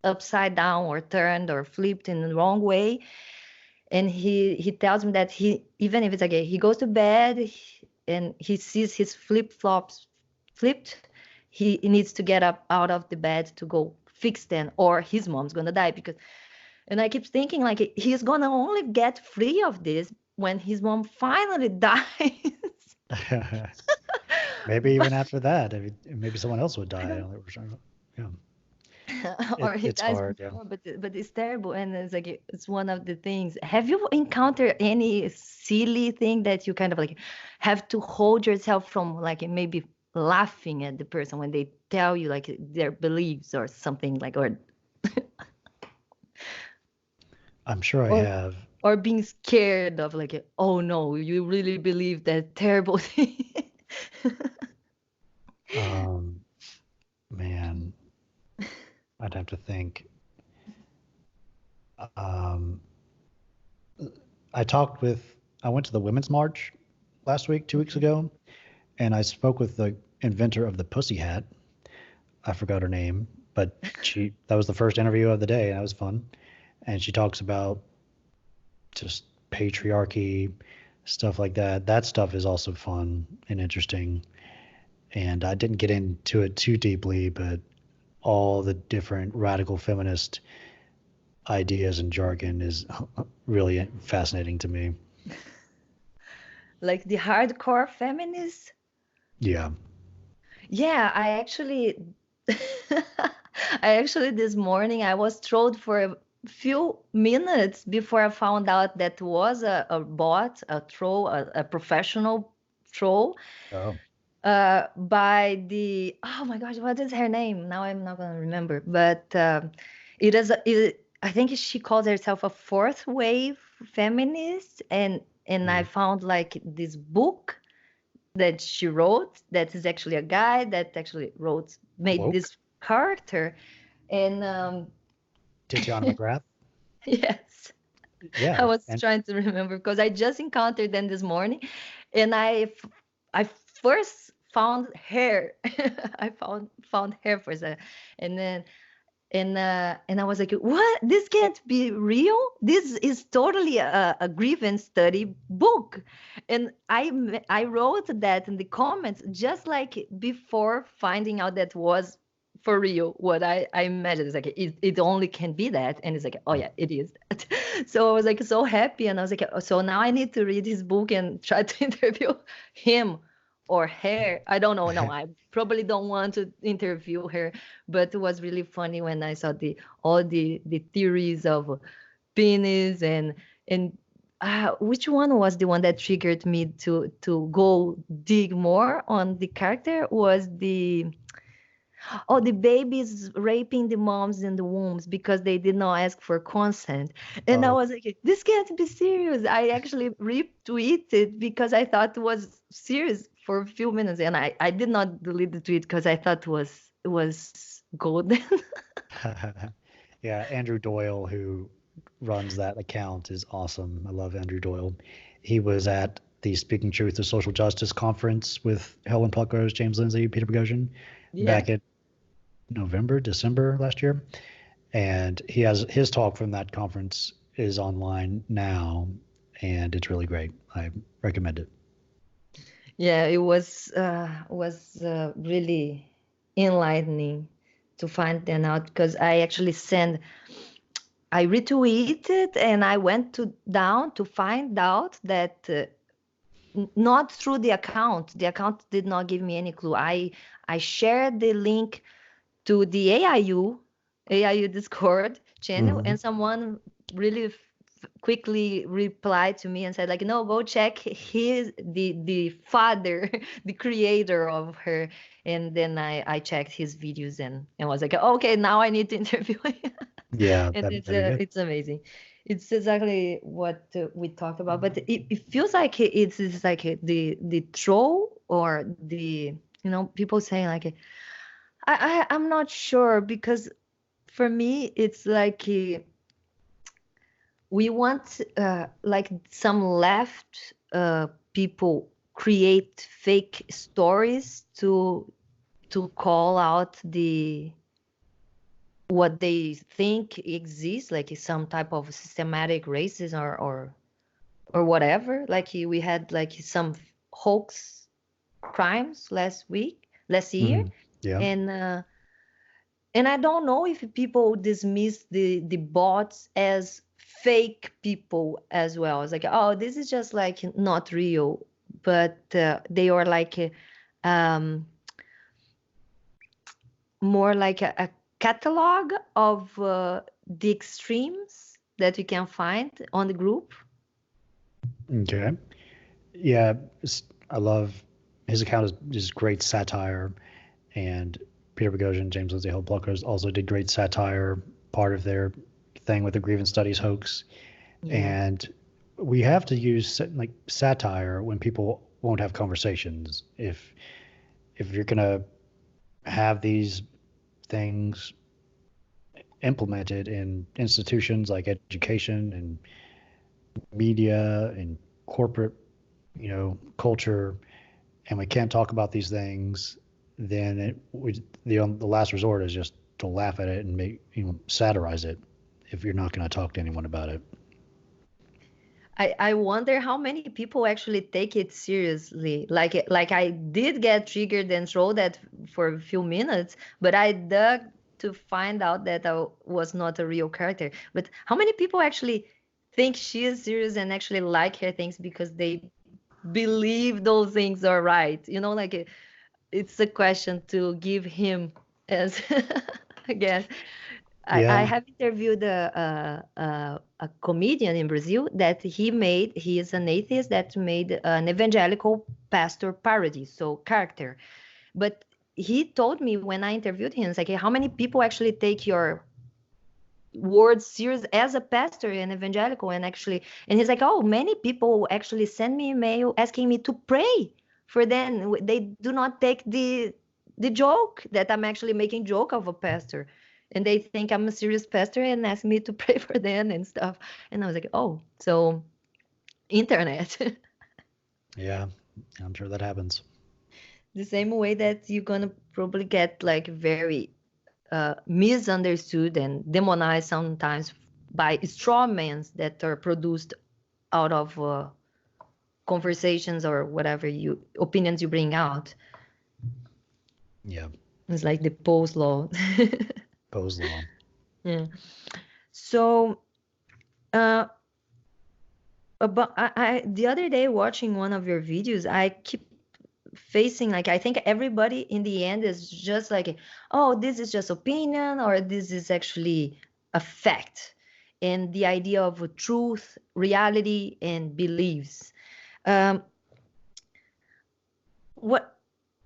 upside down or turned or flipped in the wrong way. And he tells me that he, even if it's like he goes to bed and he sees his flip-flops flipped, he needs to get up out of the bed to go fix them, or his mom's gonna die. Because, and I keep thinking like he's gonna only get free of this when his mom finally dies. Maybe But even after that, maybe someone else would I die. don't, Yeah. or he It's dies hard. Yeah. before, but it's terrible. And it's like it's one of the things. Have you encountered any silly thing that you kind of like have to hold yourself from, like maybe laughing at the person when they tell you like their beliefs or something, like, I'm sure I or have. or being scared of like, oh no, you really believe that terrible thing? Um, Man, I'd have to think. Um, I went to the Women's March last week, 2 weeks ago, and I spoke with the inventor of the Pussy Hat. I forgot her name, but that was the first interview of the day, and that was fun. And she talks about just patriarchy, stuff like that. That stuff is also fun and interesting. And I didn't get into it too deeply, but all the different radical feminist ideas and jargon is really fascinating to me. Like the hardcore feminists. Yeah. Yeah, I actually this morning I was trolled for a few minutes before I found out that was a bot, a troll, a professional troll, Oh. by the, oh my gosh, what is her name? Now I'm not gonna remember, but I think she calls herself a fourth wave feminist, and I Mm. found like this book that she wrote that is actually a guy that actually made Woke. this character. And Titiana McGrath. yes, I Yeah. was And trying to remember because I just encountered them this morning, and I first found her. I found her first, and then and I was like, what? This can't be real. This is totally a grievance study book. And I wrote that in the comments just like before finding out that was for real what I imagined. It's like it only can be that. And it's like, oh yeah, it is that. So I was like so happy, and I was like, oh, so now I need to read his book and try to interview him or her. I don't know. No, I probably don't want to interview her, but it was really funny when I saw all the theories of penis. And which one was the one that triggered me to go dig more on the character was the babies raping the moms in the wombs because they did not ask for consent. And I oh, was like, this can't be serious. I actually retweeted because I thought it was serious for a few minutes, and I did not delete the tweet because I thought it was golden. yeah. Andrew Doyle, who runs that account, is awesome. I love Andrew Doyle. He was at the Speaking Truth to Social Justice conference with Helen Pluckrose, James Lindsay, Peter Boghossian Yeah. back in November, December last year. And he has his talk from that conference is online now, and it's really great. I recommend it. Yeah, it was really enlightening to find that out because I retweeted and I went to down to find out that not through the account. The account did not give me any clue. I shared the link to the AIU Discord channel, Hmm. and someone really quickly replied to me and said like, no, go check the father, the creator of her. And then I checked his videos and was like, okay, now I need to interview him. Yeah, And that'd be good. it's amazing. It's exactly what we talked about, but it feels like it's like the troll or the, people saying like, I'm not sure because for me it's like we want like some left people create fake stories to call out the what they think exists, like some type of systematic racism or whatever. Like we had like some hoax crimes last year, Hmm. Yeah. and uh, and I don't know if people dismiss the bots as fake people as well. It's like, oh, this is just like not real, but they are like um, more like a catalog of the extremes that you can find on the group. Okay. Yeah, I love his account is great satire, and Peter Boghossian, James Lindsay Hopblockers also did great satire, part of their thing with the grievance studies hoax. Yeah. And we have to use like satire when people won't have conversations. If you're gonna have these things implemented in institutions like education and media and corporate, culture, and we can't talk about these things, then the last resort is just to laugh at it and make satirize it if you're not going to talk to anyone about it. I wonder how many people actually take it seriously. Like I did get triggered and trolled that for a few minutes, but I dug to find out that I was not a real character. But how many people actually think she is serious and actually like her things because they believe those things are right? Like it's a question to give him as I guess. I Yeah. have interviewed a comedian in Brazil that he is an atheist that made an evangelical pastor parody, so character. But he told me when I interviewed him, it's like, "Hey, how many people actually take your words serious as a pastor and evangelical?" And he's like, oh, many people actually send me email asking me to pray for them. They do not take the joke that I'm actually making joke of a pastor, and they think I'm a serious pastor and ask me to pray for them and stuff. And I was like, oh, so internet. Yeah, I'm sure that happens. The same way that you're gonna probably get like very misunderstood and demonized sometimes by straw men that are produced out of conversations or whatever you opinions you bring out. Yeah. It's like the Poe's law. Poe's law. Yeah. So, uh, but the other day watching one of your videos, I keep facing like I think everybody in the end is just like, oh, this is just opinion or this is actually a fact, and the idea of a truth, reality, and beliefs. Um, what?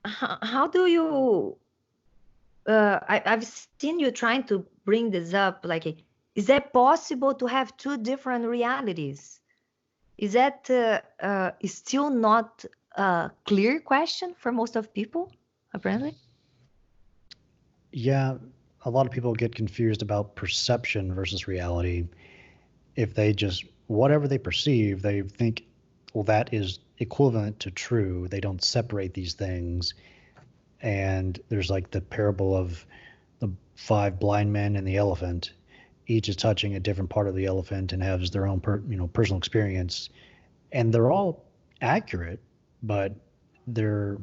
How do you? I've seen you trying to bring this up. Like, is that possible to have two different realities? Is that is still not a clear question for most of people, apparently? Yeah, a lot of people get confused about perception versus reality. If they just, whatever they perceive, they think, well, that is equivalent to true. They don't separate these things. And there's like the parable of the five blind men and the elephant. Each is touching a different part of the elephant and has their own personal experience, and they're all accurate, but they're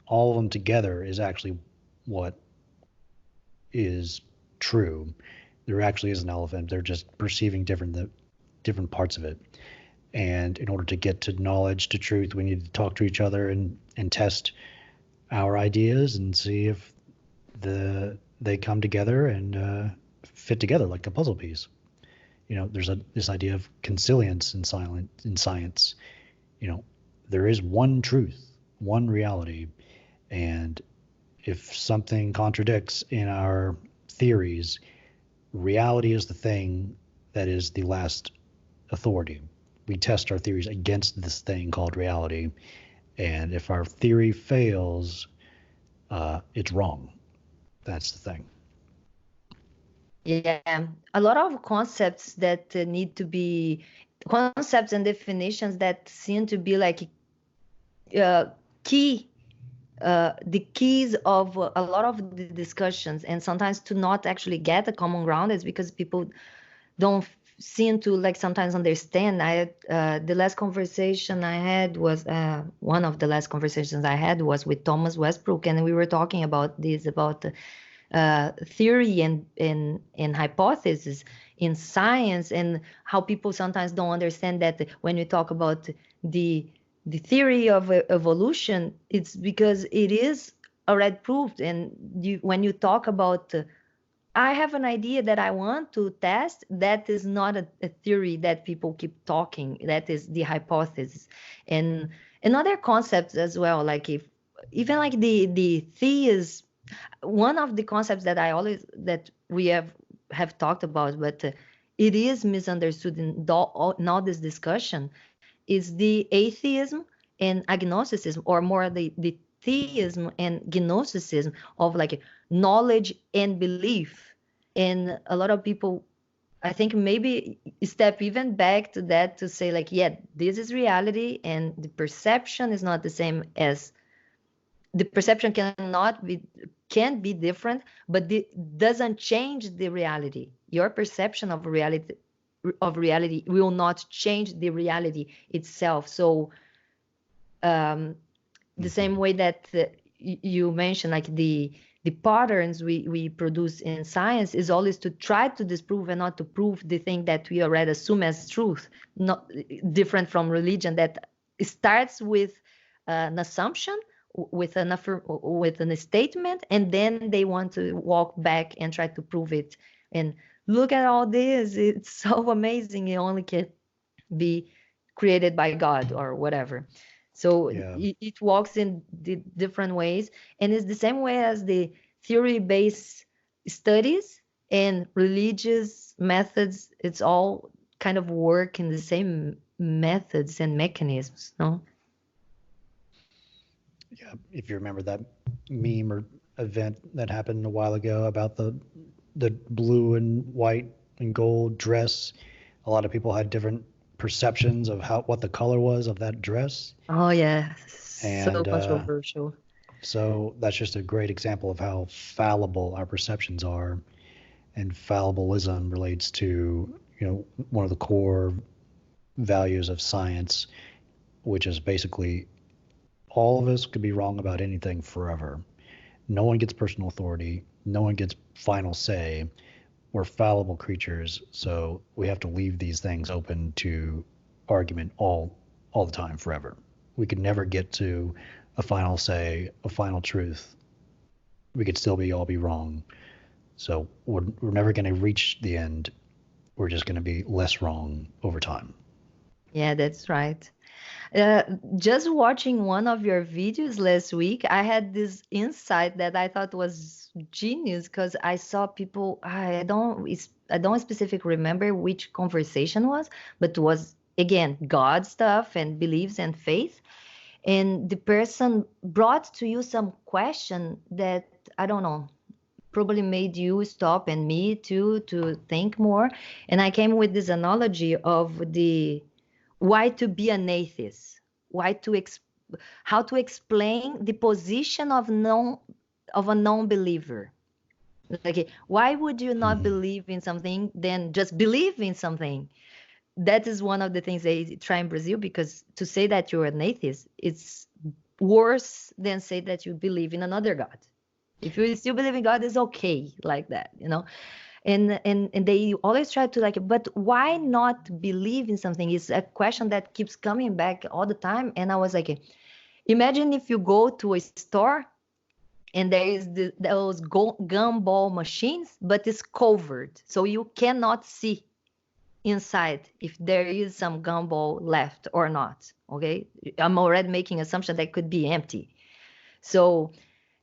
all of them together is actually what is true. There actually is an elephant. They're just perceiving different parts of it. And in order to get to knowledge, to truth, we need to talk to each other and test our ideas and see if they come together and fit together like a puzzle piece. There's this idea of consilience in science. There is one truth, one reality, and if something contradicts in our theories, reality is the thing that is the last authority. We test our theories against this thing called reality, and if our theory fails, it's wrong. That's the thing. Yeah, a lot of concepts that need to be concepts and definitions that seem to be like uh, key the keys of a lot of the discussions, and sometimes to not actually get a common ground is because people don't seem to like sometimes understand. The last conversation I had was one of the last conversations I had was with Thomas Westbrook, and we were talking about this, about theory and hypothesis in science, and how people sometimes don't understand that when you talk about the the theory of evolution, it's because it is already proved. And when you talk about I have an idea that I want to test, that is not a theory that people keep talking. That is the hypothesis. And other concepts as well, like if even like the theism, one of the concepts that I always that we have talked about, but it is misunderstood in all this discussion, is the atheism and agnosticism, or more the theism and gnosticism of like knowledge and belief. And a lot of people, I think, maybe step even back to that to say like, yeah, this is reality, and the perception is not the same as the perception can be different, but it doesn't change the reality. Your perception of reality will not change the reality itself. So the same way that you mentioned, like the patterns we produce in science is always to try to disprove and not to prove the thing that we already assume as truth. Not different from religion, that starts with an assumption, with a statement, and then they want to walk back and try to prove it. And look at all this, it's so amazing, it only can be created by God or whatever. So Yeah. it walks in the different ways, and it's the same way as the theory-based studies and religious methods. It's all kind of work in the same methods and mechanisms, no? Yeah. If you remember that meme or event that happened a while ago about the blue and white and gold dress, a lot of people had different perceptions of what the color was of that dress. Oh yeah, so And controversial. so that's just a great example of how fallible our perceptions are. And fallibilism relates to, one of the core values of science, which is basically all of us could be wrong about anything forever. No one gets personal authority. No one gets final say. We're fallible creatures, so we have to leave these things open to argument all the time, forever. We could never get to a final say, a final truth. We could still all be wrong. So we're never going to reach the end. We're just going to be less wrong over time. Yeah, that's right. Uh, just watching one of your videos last week, I had this insight that I thought was genius, because I saw people. I don't specifically remember which conversation was, but was again God stuff and beliefs and faith. And the person brought to you some question that, I don't know, probably made you stop, and me too, to think more. And I came with this analogy of the why to be an atheist, why to how to explain the position of a non-believer. Like, why would you not Mhm. believe in something then just believe in something? That is one of the things they try in Brazil, because to say that you're an atheist, it's worse than say that you believe in another God. If you still believe in God, it's okay like that, you know. And they always try to like, but why not believe in something? Is a question that keeps coming back all the time. And I was like, imagine if you go to a store and there is those gumball machines, but it's covered, so you cannot see inside if there is some gumball left or not. Okay, I'm already making assumption that could be empty. So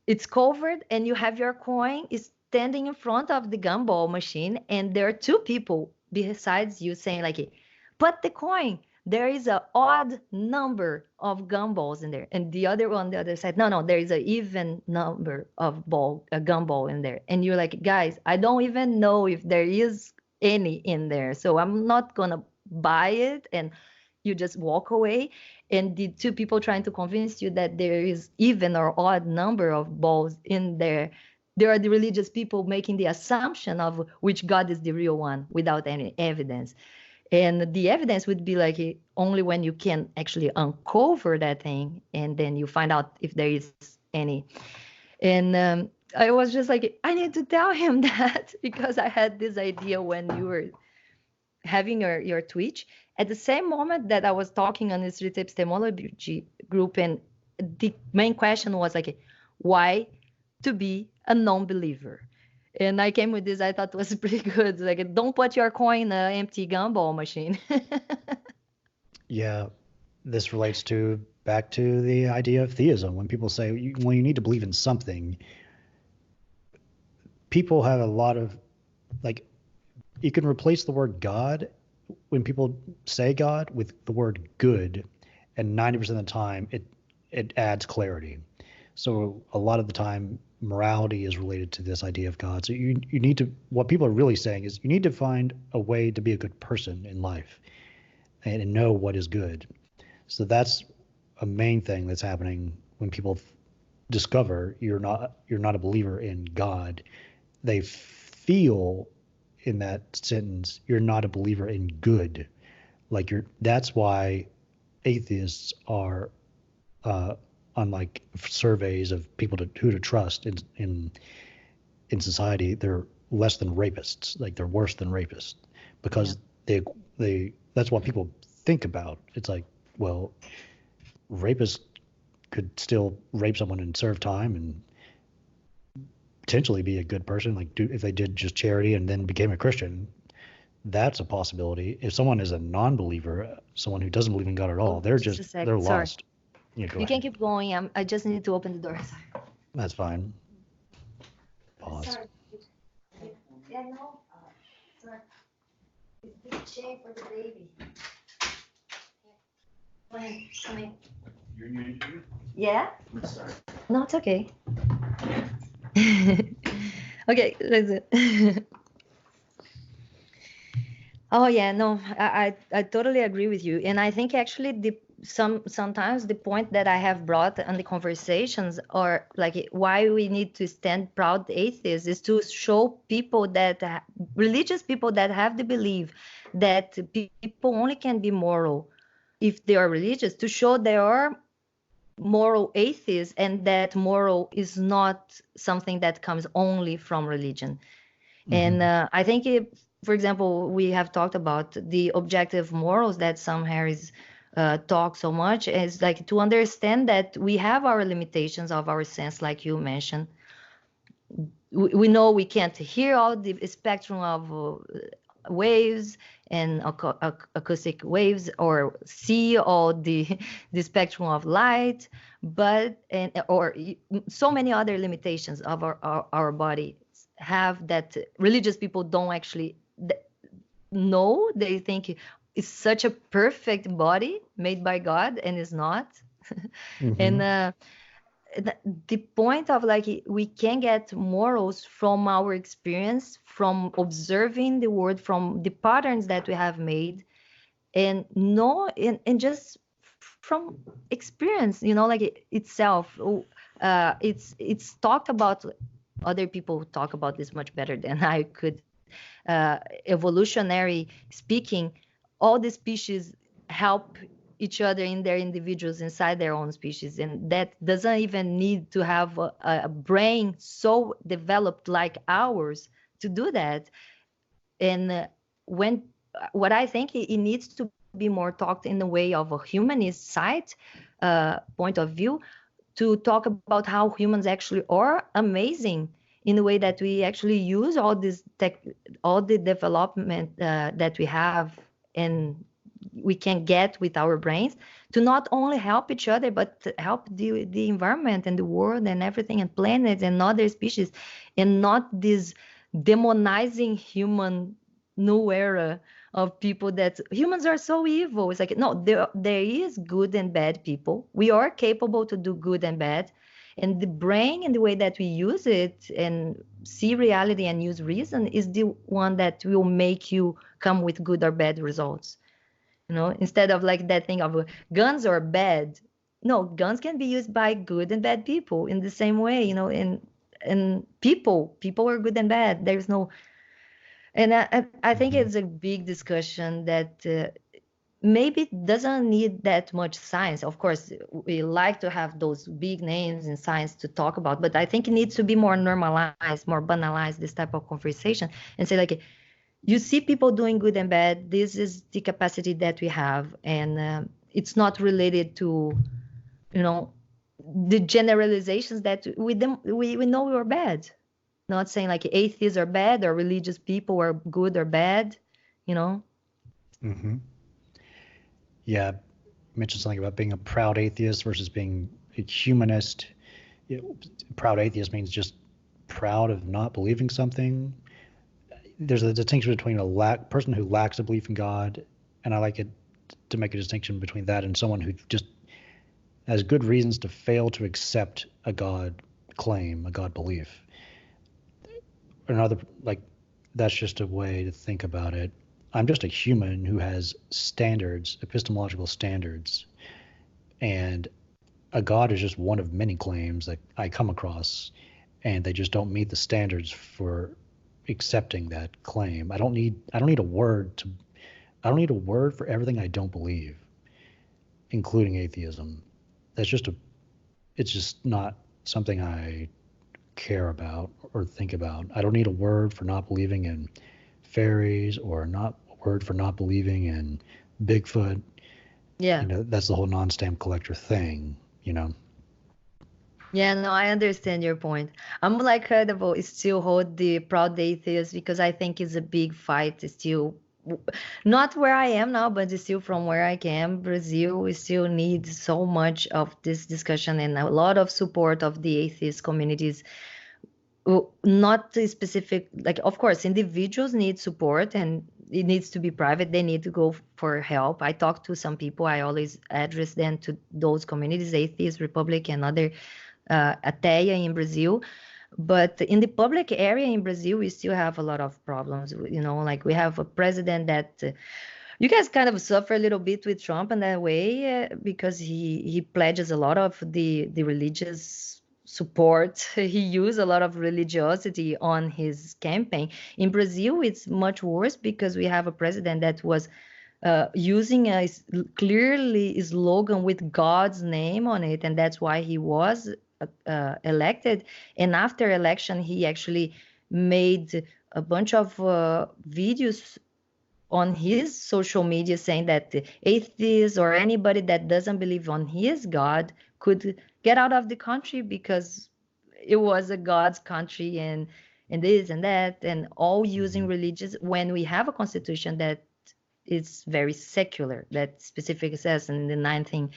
it's covered, and you have your coin is standing in front of the gumball machine, and there are two people besides you saying like, put the coin. There is an odd number of gumballs in there, and the other on the other side, no, no, there is an even number of a gumball in there, and you're like, guys, I don't even know if there is any in there, so I'm not gonna buy it, and you just walk away. And the two people trying to convince you that there is even or odd number of balls in there, there are the religious people making the assumption of which God is the real one without any evidence. And the evidence would be like only when you can actually uncover that thing, and then you find out if there is any. And I was just like, I need to tell him that, because I had this idea when you were having your Twitch at the same moment that I was talking on the street epistemology group, and the main question was like, why to be a non-believer? And I came with this, I thought was pretty good. Like, don't put your coin in an empty gumball machine. Yeah, this relates to back to the idea of theism. When people say, well, you need to believe in something, people have a lot of, like, you can replace the word God when people say God with the word good, and 90% of the time it adds clarity. So a lot of the time morality is related to this idea of God. So you need to, what people are really saying is you need to find a way to be a good person in life and know what is good. So that's a main thing that's happening when people discover you're not a believer in God. They feel in that sentence you're not a believer in good. Like you're. That's why atheists are, unlike surveys of people who to trust in society, they're less than rapists. Like they're worse than rapists Yeah. because they that's what people think about. It's like, well, rapists could still rape someone and serve time and potentially be a good person, like if they did just charity and then became a Christian. That's a possibility. If someone is a non-believer, someone who doesn't believe in God at all, Oh, just a they're sec. Sorry. lost. Yeah, go You can ahead. keep going. I just need to open the door. Sorry. That's fine. Pause. Sorry. Yeah, no. Sorry. It's big shame for the baby. Come in. Come in. You're new to it? Yeah? Sorry. No, it's okay. Okay, let's do. Oh yeah, no, I totally agree with you, and I think actually sometimes the point that I have brought on the conversations, or like why we need to stand proud atheists, is to show people that religious people that have the belief that people only can be moral if they are religious, to show there are moral atheists, and that moral is not something that comes only from religion. And Mm-hmm. I think, for example, we have talked about the objective morals that Sam Harris talk so much, is like to understand that we have our limitations of our sense, like you mentioned. We know we can't hear all the spectrum of waves and acoustic waves, or see all the the spectrum of light, but or so many other limitations of our body have, that religious people don't actually know. They think it's such a perfect body made by God, and it's not. Mm-hmm. And the point of like, we can get morals from our experience, from observing the world, from the patterns that we have made, and no, and just from experience, like itself. It's talked about other people talk about this much better than I could. Evolutionary speaking, all the species help each other in their individuals inside their own species, and that doesn't even need to have a brain so developed like ours to do that. And when what I think it needs to be more talked in the way of a humanist side point of view, to talk about how humans actually are amazing in the way that we actually use all this tech, all the development that we have and we can get with our brains to not only help each other but to help the environment and the world and everything and planets and other species, and not this demonizing human new era of people that humans are so evil. It's like, no, there is good and bad people. We are capable to do good and bad. And the brain and the way that we use it and see reality and use reason is the one that will make you come with good or bad results. Instead of like that thing of guns are bad. No, guns can be used by good and bad people in the same way, and people are good and bad. There's no. And I think Hmm. it's a big discussion that maybe doesn't need that much science. Of course, we like to have those big names in science to talk about, but I think it needs to be more normalized, more banalized, this type of conversation, and say like, you see people doing good and bad. This is the capacity that we have, and it's not related to, you know, the generalizations that we know are bad. Not saying like atheists are bad or religious people are good or bad, you know? Hmm. Yeah, mentioned something about being a proud atheist versus being a humanist. Proud atheist means just proud of not believing something. There's a distinction between person who lacks a belief in God, and I like it to make a distinction between that and someone who just has good reasons to fail to accept a God claim, a God belief. Another, like, that's just a way to think about it. I'm just a human who has standards, epistemological standards, and a God is just one of many claims that I come across, and they just don't meet the standards for accepting that claim. I don't need a word to I don't need a word for everything I don't believe, including atheism. That's just a it's just not something I care about or think about. I don't need a word for not believing in fairies or not a word for not believing in Bigfoot. Yeah. That's the whole non-stamp collector thing, you know. Yeah, no, I understand your point. I'm like credible still hold the proud atheist because I think it's a big fight still. Not where I am now, but still from where I came, Brazil, we still need so much of this discussion and a lot of support of the atheist communities. Not the specific, like, of course, individuals need support and it needs to be private. They need to go for help. I talk to some people, I always address them to those communities, atheist, Republic, and other ateia in Brazil. But in the public area in Brazil, we still have a lot of problems. Like we have a president that you guys kind of suffer a little bit with Trump in that way because he pledges a lot of the religious support. He used a lot of religiosity on his campaign. In Brazil, it's much worse because we have a president that was using a clearly slogan with God's name on it, and that's why he was elected. And after election, he actually made a bunch of videos on his social media saying that the atheists or anybody that doesn't believe on his God could get out of the country because it was a God's country, and this and that, and all using Hmm. religious when we have a constitution that is very secular, that specifically says in the 19th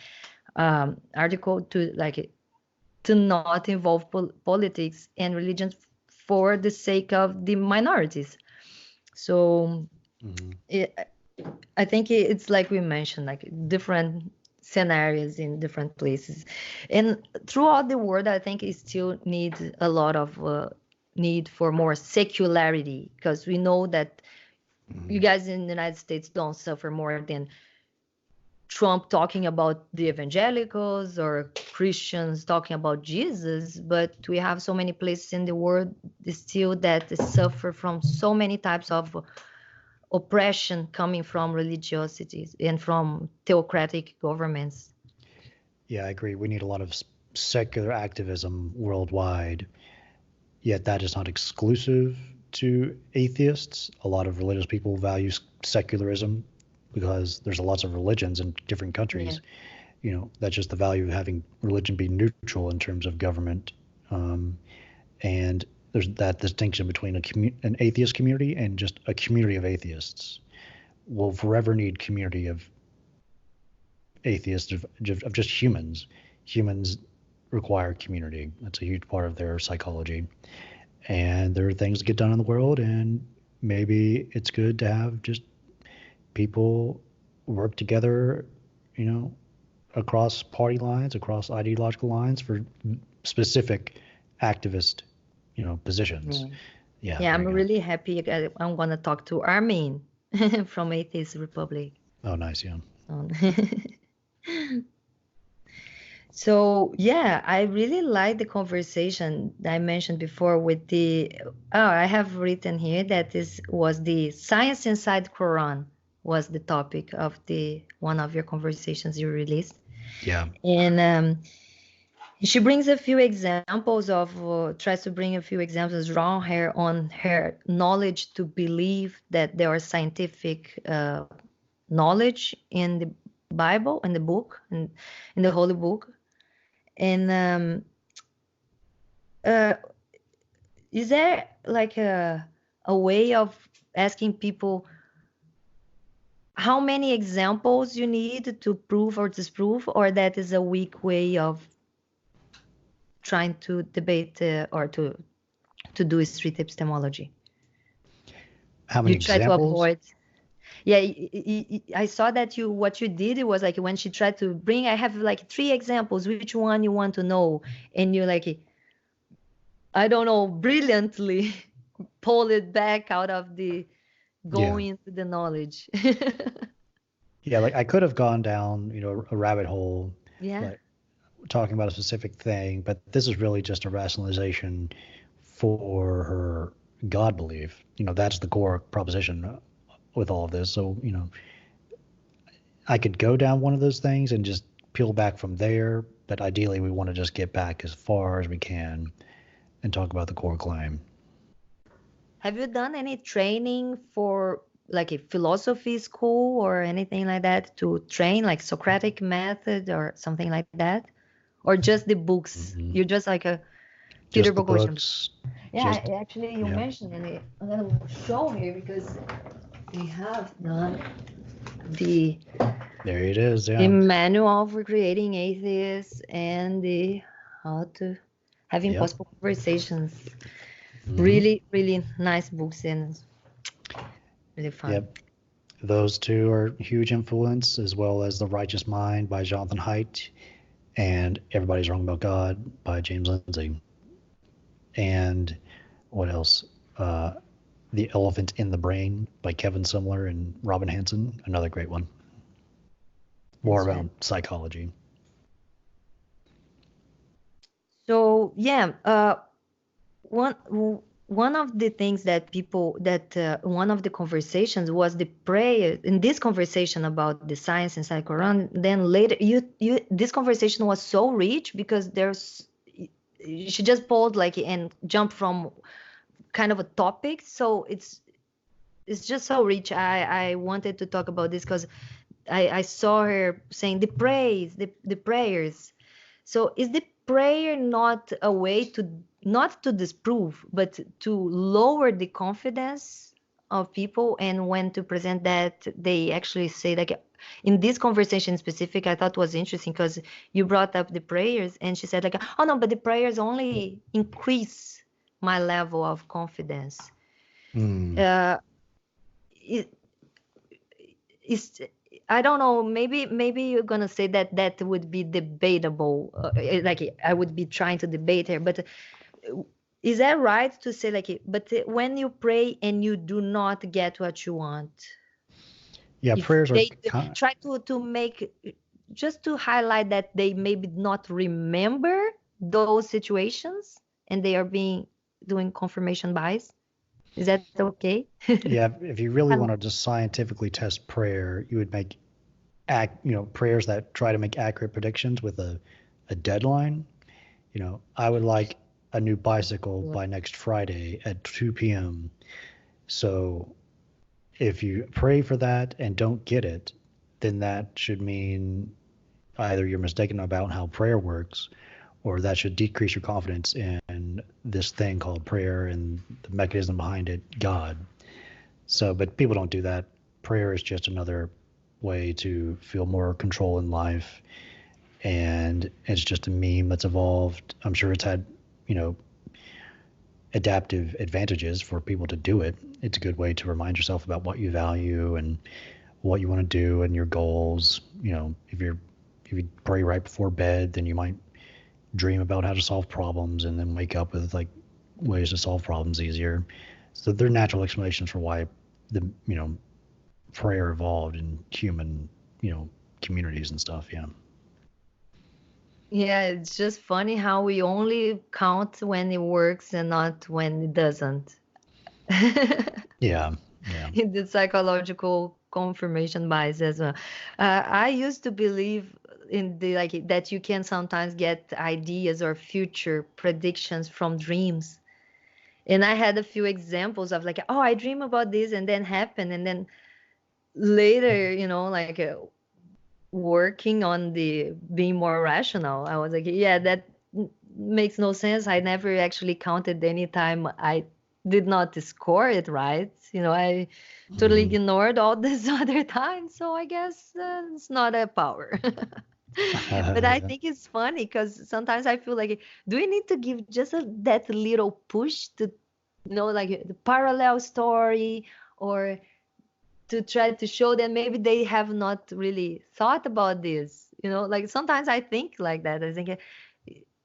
article to like to not involve politics and religion for the sake of the minorities. So Hmm. it, I think it's like we mentioned, like different scenarios in different places, and throughout the world, I think it still needs a lot of need for more secularity because we know that you Hmm. guys in the United States don't suffer more than Trump talking about the evangelicals or Christians talking about Jesus, but we have so many places in the world still that suffer from so many types of oppression coming from religiosities and from theocratic governments. Yeah, I agree. We need a lot of secular activism worldwide, yet that is not exclusive to atheists. A lot of religious people value secularism because there's lots of religions in different Yeah. countries. That's just the value of having religion be neutral in terms of government. And there's that distinction between an atheist community and just a community of atheists. We'll forever need community of atheists, of just humans. Humans require community. That's a huge part of their psychology. And there are things that get done in the world, and maybe it's good to have just people work together, across party lines, across ideological lines for specific activist, positions. Yeah. Yeah, Yeah, there I'm you go. really happy. I'm gonna talk to Armin from Atheist Republic. Oh, nice, yeah. Um, So yeah, I really like the conversation that I mentioned before with the. Oh, I have written here that this was the science inside Quran was the topic of the one of your conversations you released, Yeah. and she brings a few examples of tries to bring a few examples drawn her on her knowledge to believe that there are scientific knowledge in the Bible, in the book, in the Holy Book, and uh, is there like a way of asking people how many examples you need to prove or disprove, or that is a weak way of trying to debate or to do street epistemology? How many You try to examples? avoid. Yeah, I saw that you what you did it was like when she tried to bring. I have like three examples. Which one you want to know? And you like I don't know, brilliantly pull it back out of the Yeah. going into the knowledge. Yeah, like I could have gone down, a rabbit hole, Yeah. like talking about a specific thing, but this is really just a rationalization for her God belief. That's the core proposition with all of this. So, I could go down one of those things and just peel back from there, but ideally we want to just get back as far as we can and talk about the core claim. Have you done any training for like a philosophy school or anything like that to train like Socratic method or something like that? Or just the books? Mhm. You're just like a Peter Just the Boghossian. books, Yeah, just, actually you yeah, mentioned it. I'm gonna show here because we have done the there it is. the Yeah. manual for creating atheists and the how to have Yep. impossible conversations. Hmm. Really, really nice books and really fun. Yep. Those two are huge influence, as well as The Righteous Mind by Jonathan Haidt and Everybody's Wrong About God by James Lindsay. And what else? Uh, The Elephant in the Brain by Kevin Simler and Robin Hanson, another great one. More That's right. around psychology. So yeah, one one of the things that people that one of the conversations was the prayer in this conversation about the science inside Quran. Then later, you this conversation was so rich because there's she just pulled like and jumped from kind of a topic. So it's just so rich. I wanted to talk about this because I saw her saying the praise, the prayers. So is the prayer not a way to not to disprove, but to lower the confidence of people? And when to present that, they actually say like in this conversation specific, I thought was interesting because you brought up the prayers, and she said like, oh no, but the prayers only increase my level of confidence. Mm. Uh, it, is I don't know. Maybe you're gonna say that that would be debatable. Like I would be trying to debate here, but is that right to say like? But when you pray and you do not get what you want, Yeah, If prayers are they try to make, just to highlight that they maybe not remember those situations and they are being doing confirmation bias. Is that okay? yeah, if you really I want to just scientifically test prayer, you would make prayers that try to make accurate predictions with a deadline. I would like a new bicycle love by next Friday at 2 p.m. So if you pray for that and don't get it, then that should mean either you're mistaken about how prayer works, or that should decrease your confidence in this thing called prayer and the mechanism behind it, God. So, but people don't do that. Prayer is just another way to feel more control in life. And it's just a meme that's evolved. I'm sure it's had, you know, adaptive advantages for people to do it. It's a good way to remind yourself about what you value and what you want to do and your goals. If you pray right before bed, then you might dream about how to solve problems and then wake up with like ways to solve problems easier. So they're natural explanations for why the prayer evolved in human communities and stuff. Yeah. Yeah, it's just funny how we only count when it works and not when it doesn't. Yeah. Yeah. In the psychological confirmation bias as well. I used to believe in the like that you can sometimes get ideas or future predictions from dreams. And I had a few examples of like, oh, I dream about this and then happen, and then later, like working on the being more rational, I was like, yeah, that makes no sense. I never actually counted any time I did not score it right. I totally Mhm. ignored all this other time. So I guess it's not a power. But I Yeah. think it's funny because sometimes I feel like, do we need to give just that little push to, like the parallel story, or to try to show that maybe they have not really thought about this. Like sometimes I think like that. I think,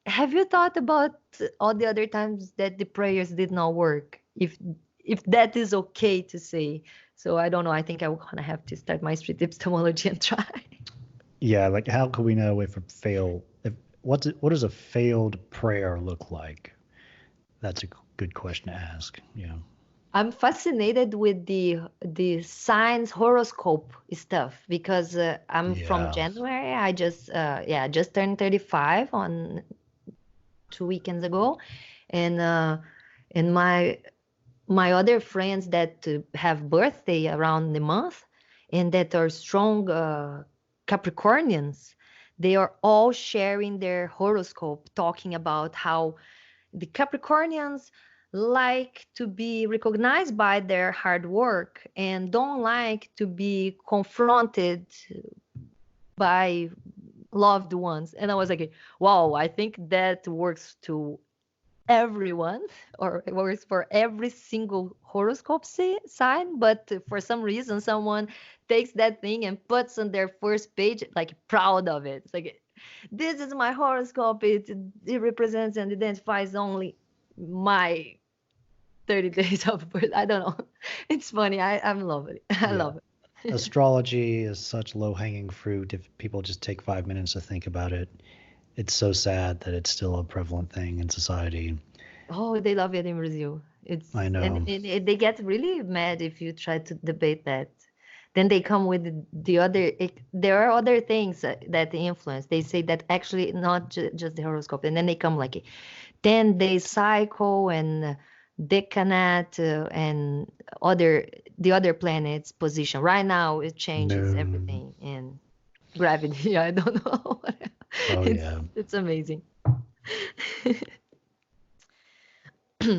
have you thought about all the other times that the prayers did not work? If that is okay to say. So I don't know. I think I will gonna have to start my street epistemology and try. Yeah, like how can we know if a fail if what does a failed prayer look like? That's a good question to ask. Yeah. I'm fascinated with the signs horoscope stuff because I'm from Yeah. January. I just turned 35 on 2 weekends ago, and my other friends that have birthday around the month and that are strong Capricornians, they are all sharing their horoscope, talking about how the Capricornians like to be recognized by their hard work and don't like to be confronted by loved ones. And I was like, wow, I think that works to everyone, or it works for every single horoscope sign. But for some reason someone takes that thing and puts on their first page, like proud of it. It's like, this is my horoscope, it represents and identifies only my 30 days of birth. I don't know. It's funny. I'm love it. I Yeah. love it. Astrology is such low-hanging fruit if people just take 5 minutes to think about it. It's so sad that it's still a prevalent thing in society. Oh, they love it in Brazil. I It's and know. they get really mad if you try to debate that. Then they come with the other. There are other things that influence. They say that actually not just the horoscope, and then they come like 10 day cycle and decanat and the other planets position. Right now it changes Moon. everything in gravity. I don't know. Oh it's yeah. it's amazing.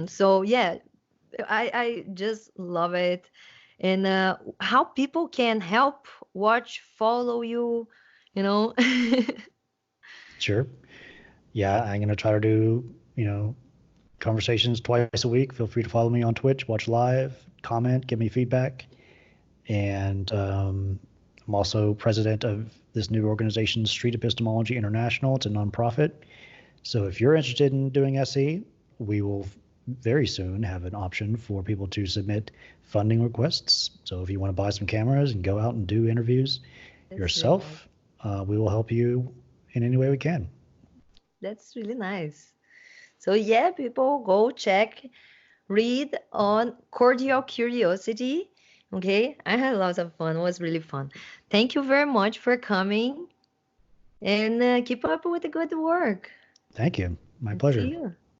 So yeah, I just love it, and how people can help, watch, follow you, you know. Sure. Yeah, I'm gonna try to do, conversations twice a week. Feel free to follow me on Twitch, watch live, comment, give me feedback. And I'm also president of this new organization, Street Epistemology International. It's a nonprofit. So if you're interested in doing SE, we will very soon have an option for people to submit funding requests. So if you want to buy some cameras and go out and do interviews That's really nice. yourself, we will help you in any way we can. That's really nice. So yeah, people go check, read on Cordial Curiosity. Okay, I had lots of fun. It was really fun. Thank you very much for coming and keep up with the good work. Thank you. My And see pleasure. you.